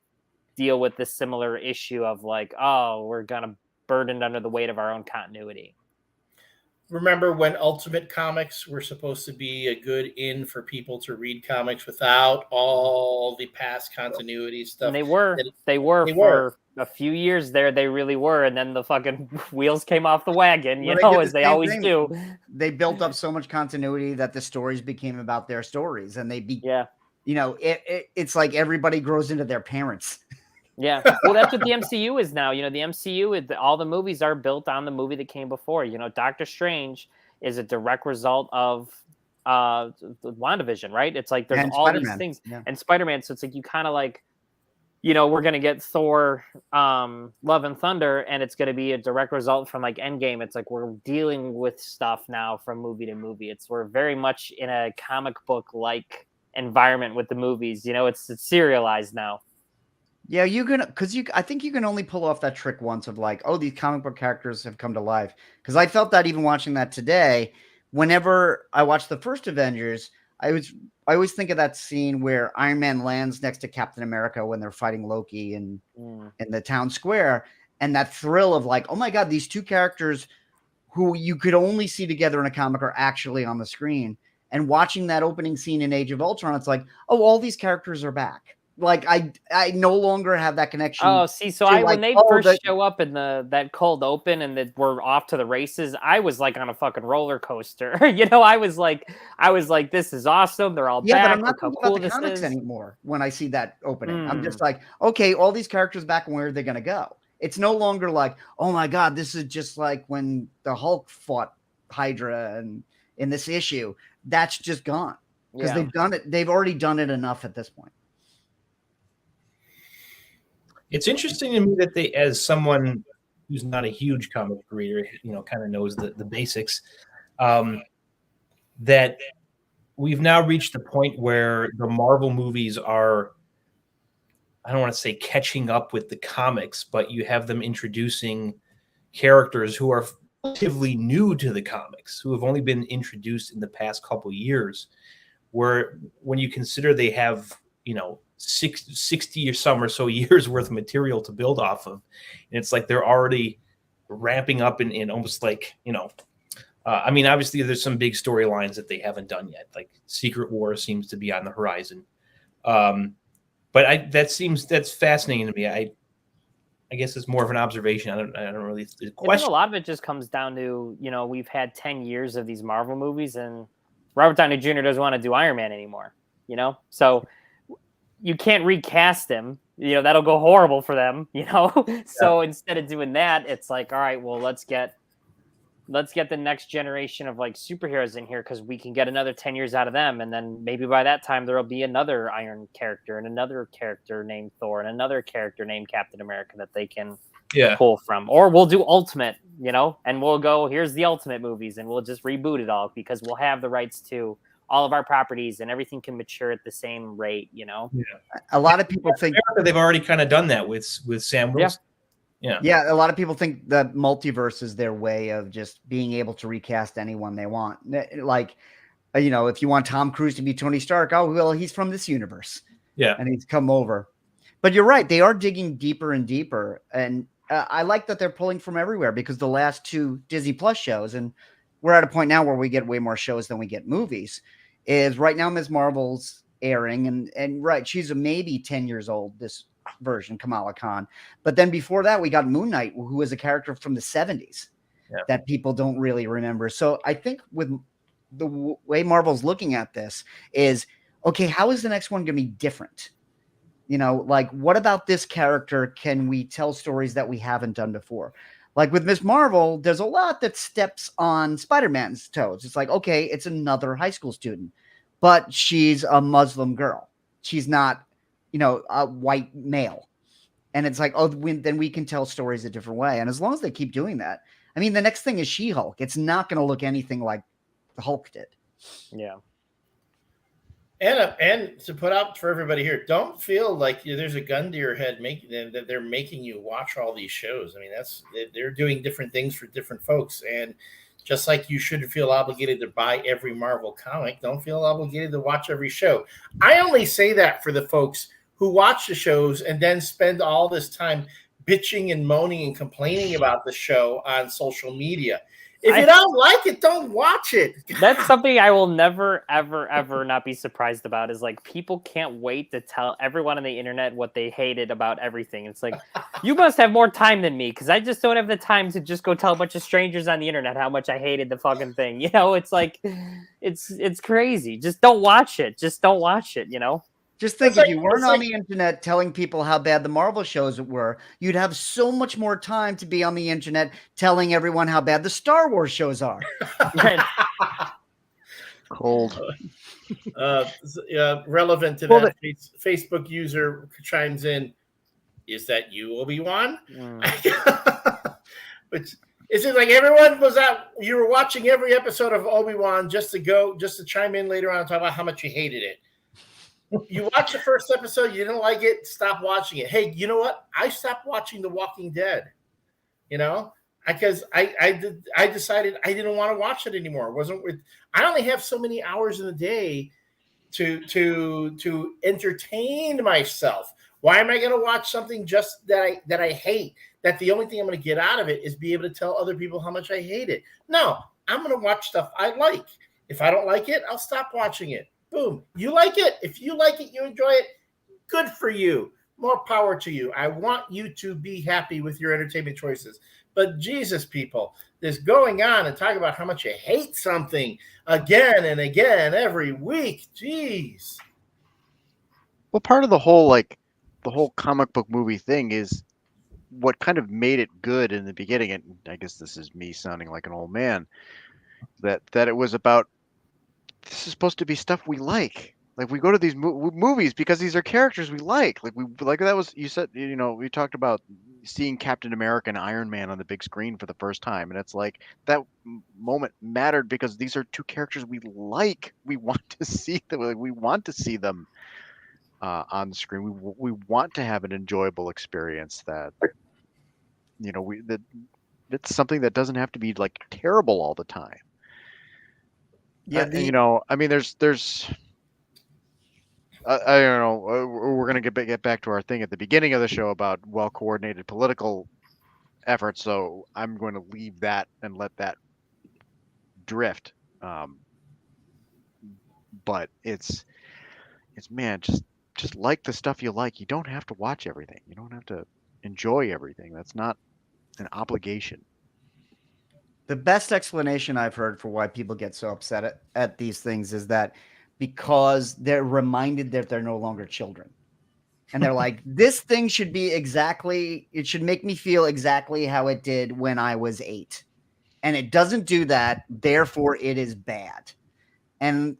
deal with this similar issue of like, oh, we're going to burdened under the weight of our own continuity. Remember when Ultimate Comics were supposed to be a good in for people to read comics without all the past continuity stuff? And they were for a few years there. They really were. And then the fucking wheels came off the wagon, as they always do. They built up so much continuity that the stories became about their stories. And it's like everybody grows into their parents. Yeah. Well, that's what the MCU is now. The MCU, all the movies are built on the movie that came before. Doctor Strange is a direct result of WandaVision, right? It's like there's all these things. Yeah. And Spider-Man. So it's like you kind of like, we're going to get Thor, Love and Thunder, and it's going to be a direct result from like Endgame. It's like we're dealing with stuff now from movie to movie. We're very much in a comic book like environment with the movies. It's serialized now. Yeah, I think you can only pull off that trick once of like, oh, these comic book characters have come to life. Because I felt that even watching that today. Whenever I watched the first Avengers, I always think of that scene where Iron Man lands next to Captain America when they're fighting Loki in the town square, and that thrill of like, oh my God, these two characters who you could only see together in a comic are actually on the screen. And watching that opening scene in Age of Ultron, it's like, oh, all these characters are back. Like I no longer have that connection. Oh, see, so when they first show up in that cold open and that we're off to the races, I was like on a fucking roller coaster. I was like, this is awesome. They're all back. But I'm not Look how thinking cool about the this comics is anymore when I see that opening. I'm just like, okay, all these characters back, and where are they going to go? It's no longer like, oh my God, this is just like when the Hulk fought Hydra and in this issue. That's just gone because they've done it. They've already done it enough at this point. It's interesting to me that they, as someone who's not a huge comic reader, kind of knows the basics, that we've now reached the point where the Marvel movies are, I don't want to say catching up with the comics, but you have them introducing characters who are relatively new to the comics, who have only been introduced in the past couple years, where when you consider they have, 60 or so years worth of material to build off of. And it's like they're already ramping up in almost like, obviously there's some big storylines that they haven't done yet. Like Secret War seems to be on the horizon. But that's fascinating to me. I guess it's more of an observation. I don't really question. I think a lot of it just comes down to, we've had 10 years of these Marvel movies and Robert Downey Jr. doesn't want to do Iron Man anymore, so you can't recast him, that'll go horrible for them, So instead of doing that, it's like, all right, well, let's get the next generation of like superheroes in here because we can get another 10 years out of them. And then maybe by that time there'll be another Iron character and another character named Thor and another character named Captain America that they can pull from. Or we'll do Ultimate, and we'll go, here's the Ultimate movies and we'll just reboot it all because we'll have the rights to all of our properties and everything can mature at the same rate, A lot of people think they've already kind of done that with Sam Wilson. Yeah. A lot of people think the multiverse is their way of just being able to recast anyone they want. Like, if you want Tom Cruise to be Tony Stark, oh, well, he's from this universe. Yeah. And he's come over. But you're right. They are digging deeper and deeper. And I like that they're pulling from everywhere because the last 2 Disney Plus shows, and we're at a point now where we get way more shows than we get movies, is right now Ms. Marvel's airing. And right, she's maybe 10 years old, this version, Kamala Khan. But then before that, we got Moon Knight, who was a character from the 70s that people don't really remember. So I think with the way Marvel's looking at this is, okay, how is the next one going to be different? Like, what about this character can we tell stories that we haven't done before? Like with Ms. Marvel, there's a lot that steps on Spider-Man's toes. It's like, okay, it's another high school student, but she's a Muslim girl. She's not, a white male. And it's like, oh, then we can tell stories a different way. And as long as they keep doing that, I mean, the next thing is She-Hulk. It's not going to look anything like the Hulk did. Yeah. And to put out for everybody here, don't feel like there's a gun to your head that they're making you watch all these shows. I mean, they're doing different things for different folks. And just like you shouldn't feel obligated to buy every Marvel comic, don't feel obligated to watch every show. I only say that for the folks who watch the shows and then spend all this time bitching and moaning and complaining about the show on social media. If you don't like it, don't watch it. That's something I will never, ever, ever not be surprised about is like people can't wait to tell everyone on the internet what they hated about everything. It's like, you must have more time than me because I just don't have the time to just go tell a bunch of strangers on the internet how much I hated the fucking thing. It's like, it's crazy. Just don't watch it. Just don't watch it, Just think, if you weren't on the internet telling people how bad the Marvel shows were, you'd have so much more time to be on the internet telling everyone how bad the Star Wars shows are. Cold. Relevant to that, Facebook user chimes in, is that you, Obi-Wan? But is it like everyone was out, you were watching every episode of Obi-Wan just to chime in later on and talk about how much you hated it? You watch the first episode, you didn't like it, stop watching it. Hey, you know what? I stopped watching The Walking Dead, because I decided I didn't want to watch it anymore. I only have so many hours in the day to entertain myself. Why am I going to watch something just that I hate? That the only thing I'm going to get out of it is be able to tell other people how much I hate it. No, I'm going to watch stuff I like. If I don't like it, I'll stop watching it. Boom. You like it. If you like it, you enjoy it, Good for you. More power to you. I want you to be happy with your entertainment choices. But Jesus, people, this going on and talking about how much you hate something again and again every week. Jeez. Well, part of the whole comic book movie thing is what kind of made it good in the beginning. And I guess this is me sounding like an old man. That it was about, this is supposed to be stuff we like. Like, we go to these movies because these are characters we like. Like that was, you said, we talked about seeing Captain America and Iron Man on the big screen for the first time, and it's like that moment mattered because these are two characters we like. We want to see them. We want to see them on the screen. We want to have an enjoyable experience that it's something that doesn't have to be like terrible all the time. Yeah, I mean, there's I don't know. We're gonna get back to our thing at the beginning of the show about well-coordinated political efforts, so I'm going to leave that and let that drift. But it's man, just like the stuff you like. You don't have to watch everything. You don't have to enjoy everything. That's not an obligation. The best explanation I've heard for why people get so upset at these things is that because they're reminded that they're no longer children. And they're like, this thing should be it should make me feel exactly how it did when I was 8. And it doesn't do that. Therefore, it is bad. And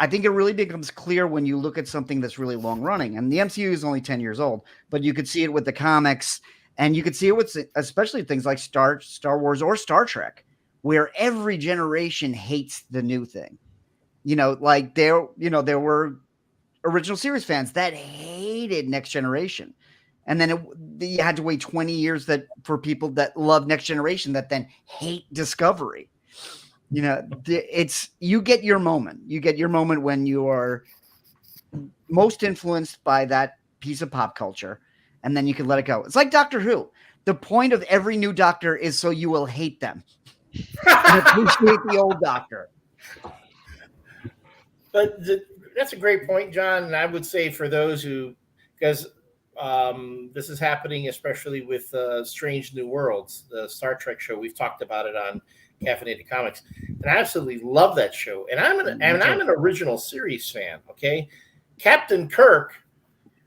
I think it really becomes clear when you look at something that's really long running. And the MCU is only 10 years old, but you could see it with the comics. And you could see it with especially things like Star Wars or Star Trek, where every generation hates the new thing. Like there were original series fans that hated Next Generation. And then you had to wait 20 years for people that love Next Generation that then hate Discovery. You get your moment. You get your moment when you are most influenced by that piece of pop culture. And then you can let it go. It's like Doctor Who. The point of every new Doctor is so you will hate them and appreciate the old Doctor. But that's a great point, John. And I would say for those because this is happening especially with Strange New Worlds, the Star Trek show. We've talked about it on Caffeinated Comics, and I absolutely love that show. And I'm an original series fan. Okay, Captain Kirk.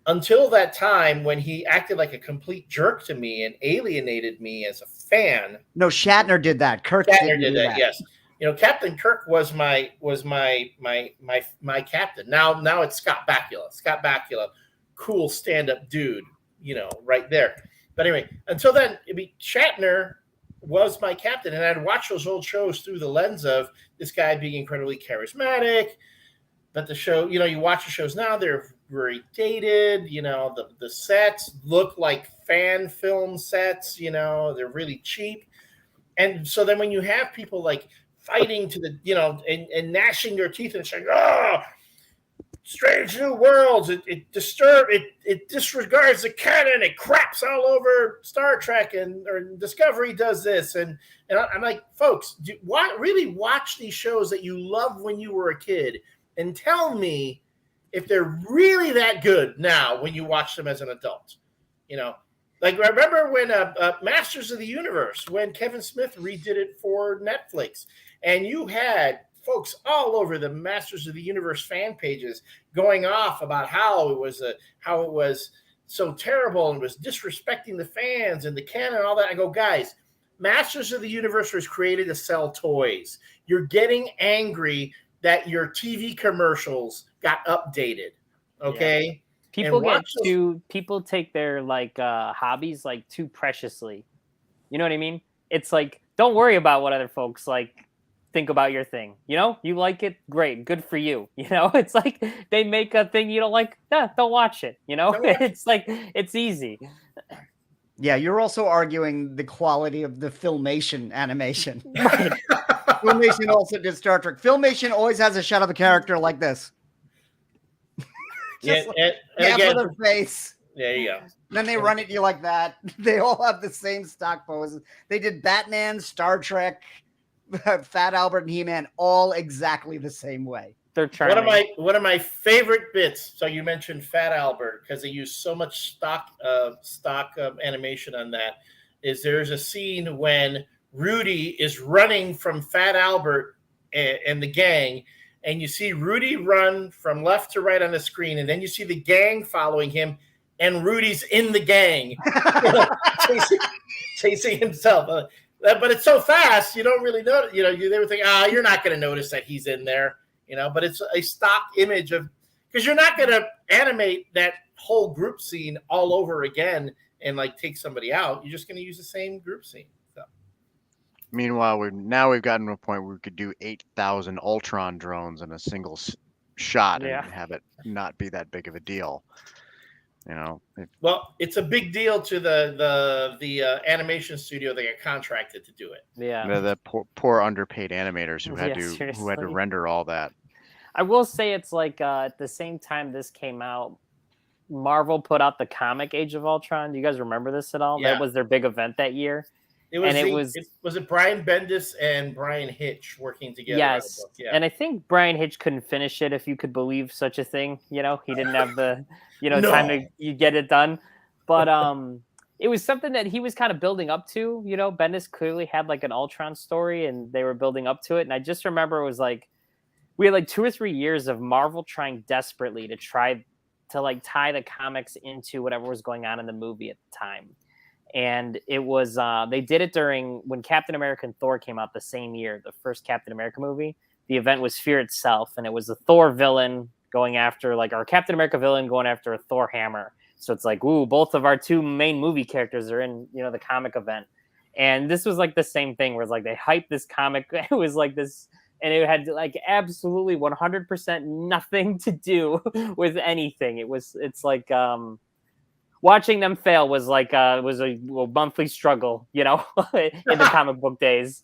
Until that time when he acted like a complete jerk to me and alienated me as a fan. No, Shatner did that. Shatner did that. Yes. Captain Kirk was my captain. Now it's Scott Bakula. Scott Bakula, cool stand-up dude, right there. But anyway, until then, Shatner was my captain, and I'd watch those old shows through the lens of this guy being incredibly charismatic. But the show, you watch the shows now, they're very dated. The sets look like fan film sets. They're really cheap. And so then when you have people like fighting to the, and gnashing their teeth and saying, "Oh, Strange New Worlds, it disregards the canon, it craps all over Star Trek, or Discovery does this," and I'm like, folks, really watch these shows that you loved when you were a kid, and tell me if they're really that good now when you watch them as an adult. Like, remember when Masters of the Universe, when Kevin Smith redid it for Netflix, and you had folks all over the Masters of the Universe fan pages going off about how it was so terrible and was disrespecting the fans and the canon and all that. I go, guys, Masters of the Universe was created to sell toys. You're getting angry that your TV commercials got updated. Okay. Yeah. People take their hobbies too preciously. You know what I mean? It's like, don't worry about what other folks think about your thing. You like it, great, good for you. It's like they make a thing you don't like, don't watch it. It's like, it's easy. Yeah, you're also arguing the quality of the Filmation animation. Right. Filmation also did Star Trek. Filmation always has a shot of a character like this. Just and again, their face. There you go. Then they run at you like that. They all have the same stock poses. They did Batman, Star Trek, Fat Albert, and He-Man all exactly the same way. they're charming. One of my favorite bits. So you mentioned Fat Albert because they use so much stock animation on that. Is there's a scene when Rudy is running from Fat Albert and the gang, and you see Rudy run from left to right on the screen, and then you see the gang following him, and Rudy's in the gang, chasing himself. But it's so fast, you don't really know. You never think, you're not going to notice that he's in there. But it's a stock image of, because you're not going to animate that whole group scene all over again and like take somebody out. You're just going to use the same group scene. So. Meanwhile, we've gotten to a point where we could do 8,000 Ultron drones in a single shot and have it not be that big of a deal. Well, it's a big deal to the animation studio that got contracted to do it. Yeah, the poor underpaid animators who had to render all that. I will say it's like at the same time this came out, Marvel put out the comic Age of Ultron. Do you guys remember this at all? Yeah. That was their big event that year. Was it Brian Bendis and Brian Hitch working together? Yes, and I think Brian Hitch couldn't finish it, if you could believe such a thing. He didn't have the time to get it done. But it was something that he was kind of building up to. Bendis clearly had like an Ultron story, and they were building up to it. And I just remember it was like we had like 2 or 3 years of Marvel trying desperately to try to like tie the comics into whatever was going on in the movie at the time. And it was they did it during when Captain America and Thor came out the same year, the first Captain America movie. The event was Fear itself, and it was the Thor villain going after our Captain America villain going after a Thor hammer. So it's like, ooh, both of our 2 main movie characters are in the comic event. And this was like the same thing where it's like they hyped this comic. It was like this, and it had like absolutely 100% nothing to do with anything. It's like watching them fail was like was a monthly struggle, in the comic book days.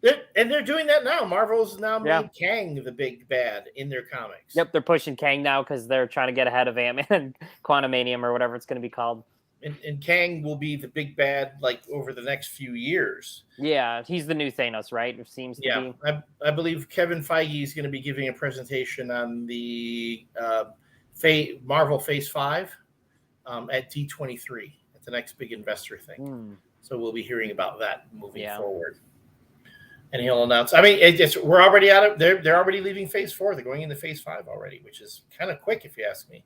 They're doing that now. Marvel's now made Kang the big bad in their comics. Yep, they're pushing Kang now because they're trying to get ahead of Ant-Man and Quantumanium or whatever it's going to be called. And Kang will be the big bad like over the next few years. Yeah, he's the new Thanos, right? It seems to be. I believe Kevin Feige is going to be giving a presentation on the Marvel Phase 5 at D23 at the next big investor thing. So we'll be hearing about that moving forward. And he'll announce. I mean, we're already out of. They're already leaving Phase 4. They're going into Phase 5 already, which is kind of quick if you ask me.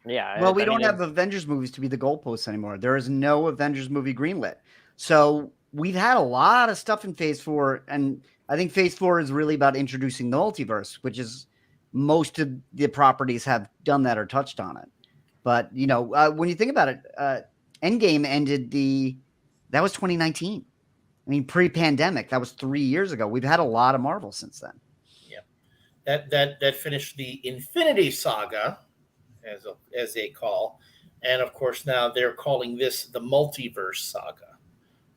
Yeah. Well, we don't have Avengers movies to be the goalposts anymore. There is no Avengers movie greenlit. So we've had a lot of stuff in Phase 4, and I think Phase 4 is really about introducing the multiverse, which is most of the properties have done that or touched on it. But when you think about it, Endgame ended that was 2019. I mean, pre-pandemic, that was 3 years ago. We've had a lot of Marvel since then. Yeah, that finished the Infinity Saga, as they call, and of course now they're calling this the Multiverse Saga.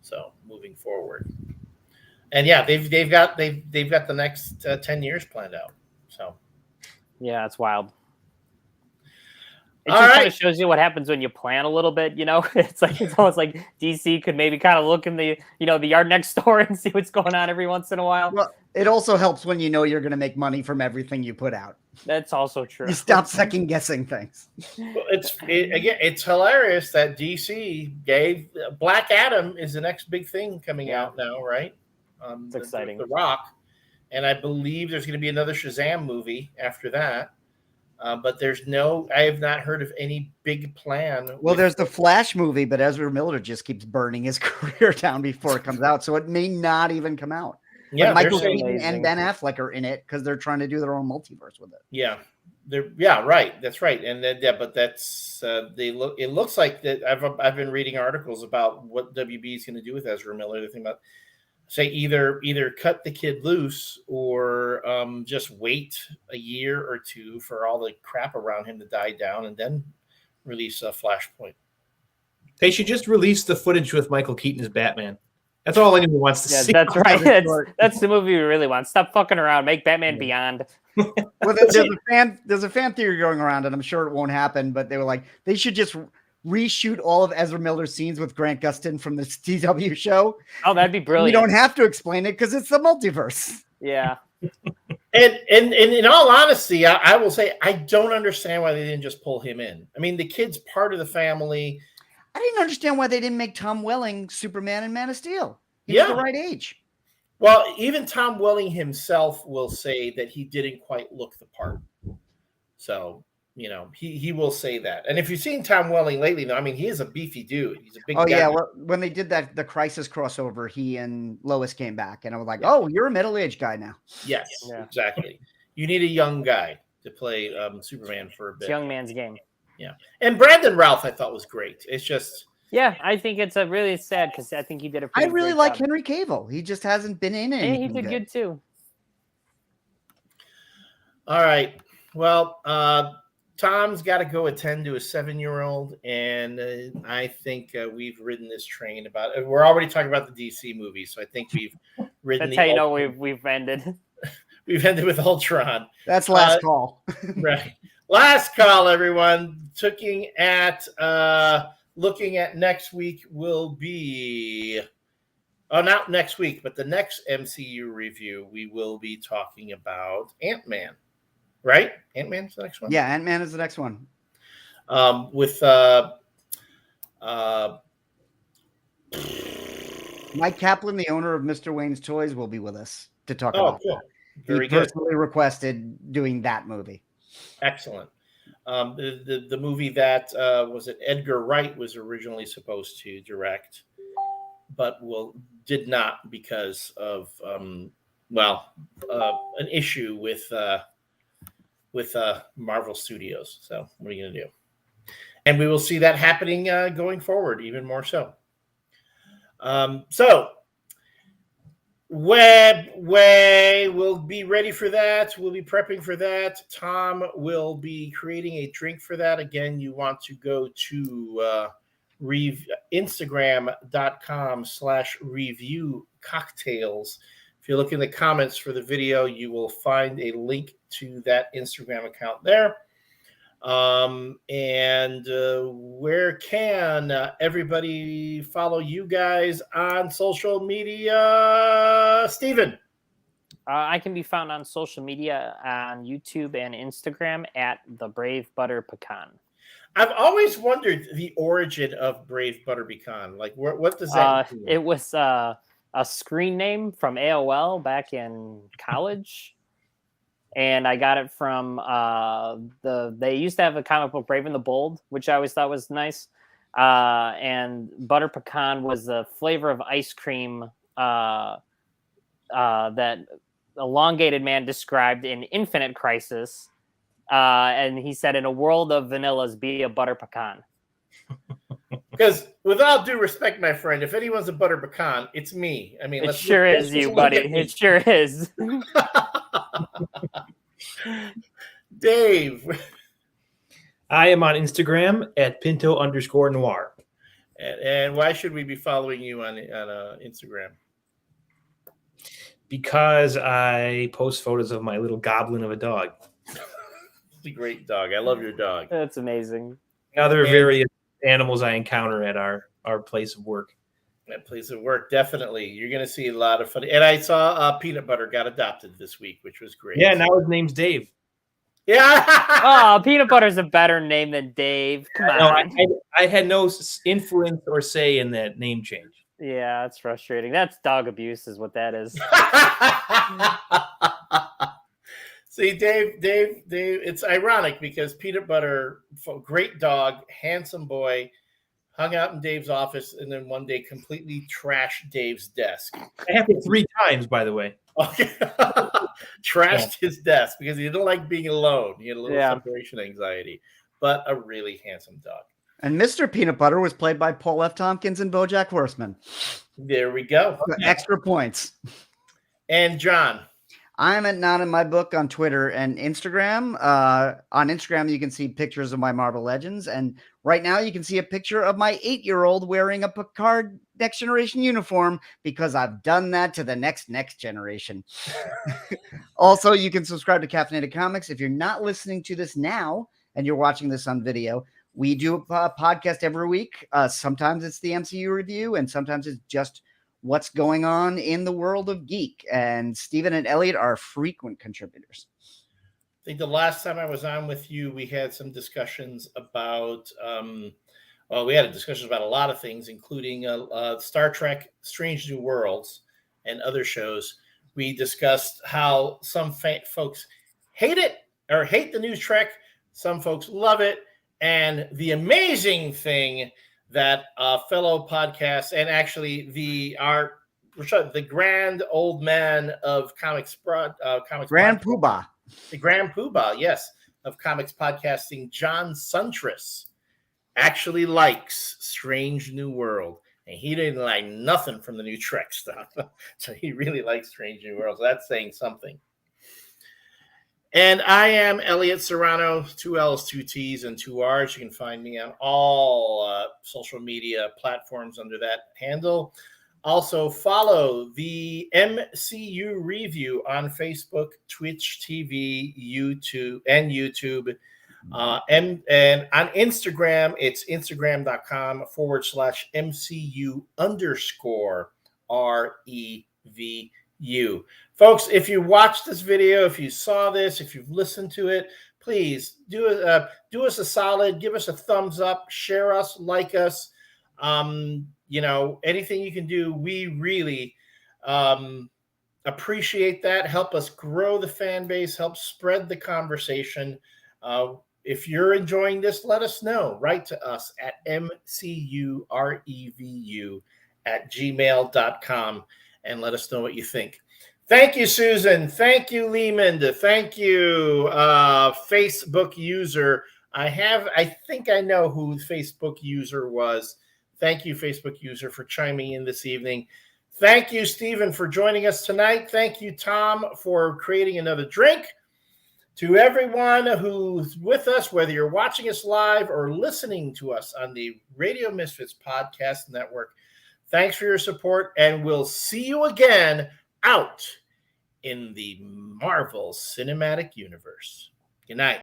So moving forward, and they've got the next 10 years planned out. So yeah, it's wild. It just kind of shows you what happens when you plan a little bit, It's almost like DC could maybe kind of look in the yard next door and see what's going on every once in a while. Well, it also helps when you're going to make money from everything you put out. That's also true. You stop second guessing things. Well, it's hilarious that DC gave Black Adam is the next big thing coming out now, right? It's exciting. The Rock, and I believe there's going to be another Shazam movie after that. But I have not heard of any big plan. Well, there's the Flash movie, but Ezra Miller just keeps burning his career down before it comes out. So it may not even come out. Yeah, Michael Keaton and Ben Affleck are in it because they're trying to do their own multiverse with it. Yeah, right. That's right. And but that's it looks like that. I've been reading articles about what WB is going to do with Ezra Miller. They're thinking about either cut the kid loose or just wait a year or two for all the crap around him to die down and then release a Flashpoint. They should just release the footage with Michael Keaton as Batman. That's all anyone wants to see. That's right. That's the movie we really want. Stop fucking around. Make Batman Beyond. Well, there's a fan theory going around, and I'm sure it won't happen, but they were like, they should just reshoot all of Ezra Miller's scenes with Grant Gustin from the CW show. Oh, that'd be brilliant. We don't have to explain it because it's the multiverse. Yeah. And in all honesty, I will say I don't understand why they didn't just pull him in. I mean, the kid's part of the family. I didn't understand why they didn't make Tom Welling Superman and Man of Steel. He was the right age. Well, even Tom Welling himself will say that he didn't quite look the part. So, you know, he will say that. And if you've seen Tom Welling lately, though, I mean, he is a beefy dude. He's a big guy. Oh, yeah. Well, when they did the Crisis crossover, he and Lois came back. And I was like, oh, you're a middle-aged guy now. Yes, exactly. You need a young guy to play Superman for a bit. It's young man's game. Yeah. And Brandon Routh, I thought, was great. It's just... Yeah, I think it's a really sad because I think he did a I really great like job. Henry Cavill. He just hasn't been in anything. He did good too. All right. Well, Tom's got to go attend to a 7-year-old, and I think we've ridden this train about. We're already talking about the DC movie, so I think we've ridden. That's how you know we've ended. We've ended with Ultron. That's last call. Right. Last call, everyone. Looking at next week will be. Oh, not next week, but the next MCU review. We will be talking about Ant-Man. Right? Ant-Man's the next one? Yeah, Ant-Man is the next one. With Mike Kaplan, the owner of Mr. Wayne's Toys, will be with us to talk about cool. that. Very he personally requested doing that movie. Excellent. The movie that was it Edgar Wright was originally supposed to direct, but did not because of an issue with Marvel Studios. So what are you going to do? And we will see that happening going forward, even more so. So we'll be ready for that. We'll be prepping for that. Tom will be creating a drink for that. Again, you want to go to Instagram.com/review cocktails. If you look in the comments for the video, you will find a link to that Instagram account there. Where can everybody follow you guys on social media? Steven? I can be found on social media on YouTube and Instagram at The Brave Butter Pecan. I've always wondered the origin of Brave Butter Pecan. Like, what does that mean? It was a screen name from AOL back in college. And I got it from they used to have a comic book Brave and the Bold, which I always thought was nice. And butter pecan was the flavor of ice cream that Elongated Man described in Infinite Crisis. And he said, in a world of vanillas, be a butter pecan. Because with all due respect, my friend, if anyone's a butter pecan, it's me. I mean, it sure is you, buddy. It sure is. Dave. I am on Instagram at Pinto_noir. And why should we be following you on Instagram? Because I post photos of my little goblin of a dog. It's a great dog. I love your dog. That's amazing. Other various animals I encounter at our place of work. That place of work, definitely. You're going to see a lot of fun. And I saw Peanut Butter got adopted this week, which was great. Yeah, now his name's Dave. Yeah. Oh, Peanut Butter's a better name than Dave. Come on. No, I had no influence or say in that name change. Yeah, that's frustrating. That's dog abuse is what that is. See, Dave, it's ironic because Peanut Butter, great dog, handsome boy, hung out in Dave's office, and then one day completely trashed Dave's desk. It happened 3 times, by the way. Okay. Trashed his desk because he didn't like being alone. He had a little separation anxiety, but a really handsome dog. And Mr. Peanut Butter was played by Paul F. Tompkins and BoJack Horseman. There we go. Extra points. And John. I'm at Not in My Book on Twitter and Instagram. On Instagram, you can see pictures of my Marvel Legends. And right now, you can see a picture of my 8-year-old wearing a Picard Next Generation uniform because I've done that to the next generation. Also, you can subscribe to Caffeinated Comics. If you're not listening to this now and you're watching this on video, we do a podcast every week. Sometimes it's the MCU review, and sometimes it's just what's going on in the world of geek. And Stephen and Elliot are frequent contributors. I think the last time I was on with you, we had some discussions about, we had discussions about a lot of things, including Star Trek, Strange New Worlds, and other shows. We discussed how some folks hate it or hate the new Trek. Some folks love it. And the amazing thing that fellow podcasts and actually the grand old man of comics, Grand Poobah. The Grand Poobah, yes, of comics podcasting, John Suntress, actually likes Strange New World. And he didn't like nothing from the new Trek stuff. So he really likes Strange New World. So that's saying something. And I am Elliot Serrano, 2 L's, 2 T's, and 2 R's. You can find me on all social media platforms under that handle. Also, follow the MCU ReVU on Facebook, Twitch TV, YouTube, and YouTube. And on Instagram, it's instagram.com/MCU_REVU. Folks, if you watched this video, if you saw this, if you've listened to it, please do us a solid, give us a thumbs up, share us, like us. Anything you can do, we really appreciate that. Help us grow the fan base, help spread the conversation. If you're enjoying this, let us know. Write to us at mcurevu@gmail.com and let us know what you think. Thank you, Susan. Thank you, Lehman. Thank you, Facebook user. I think I know who the Facebook user was. Thank you, Facebook user, for chiming in this evening. Thank you, Stephen, for joining us tonight. Thank you, Tom, for creating another drink. To everyone who's with us, whether you're watching us live or listening to us on the Radio Misfits Podcast Network, thanks for your support, and we'll see you again out in the Marvel Cinematic Universe. Good night.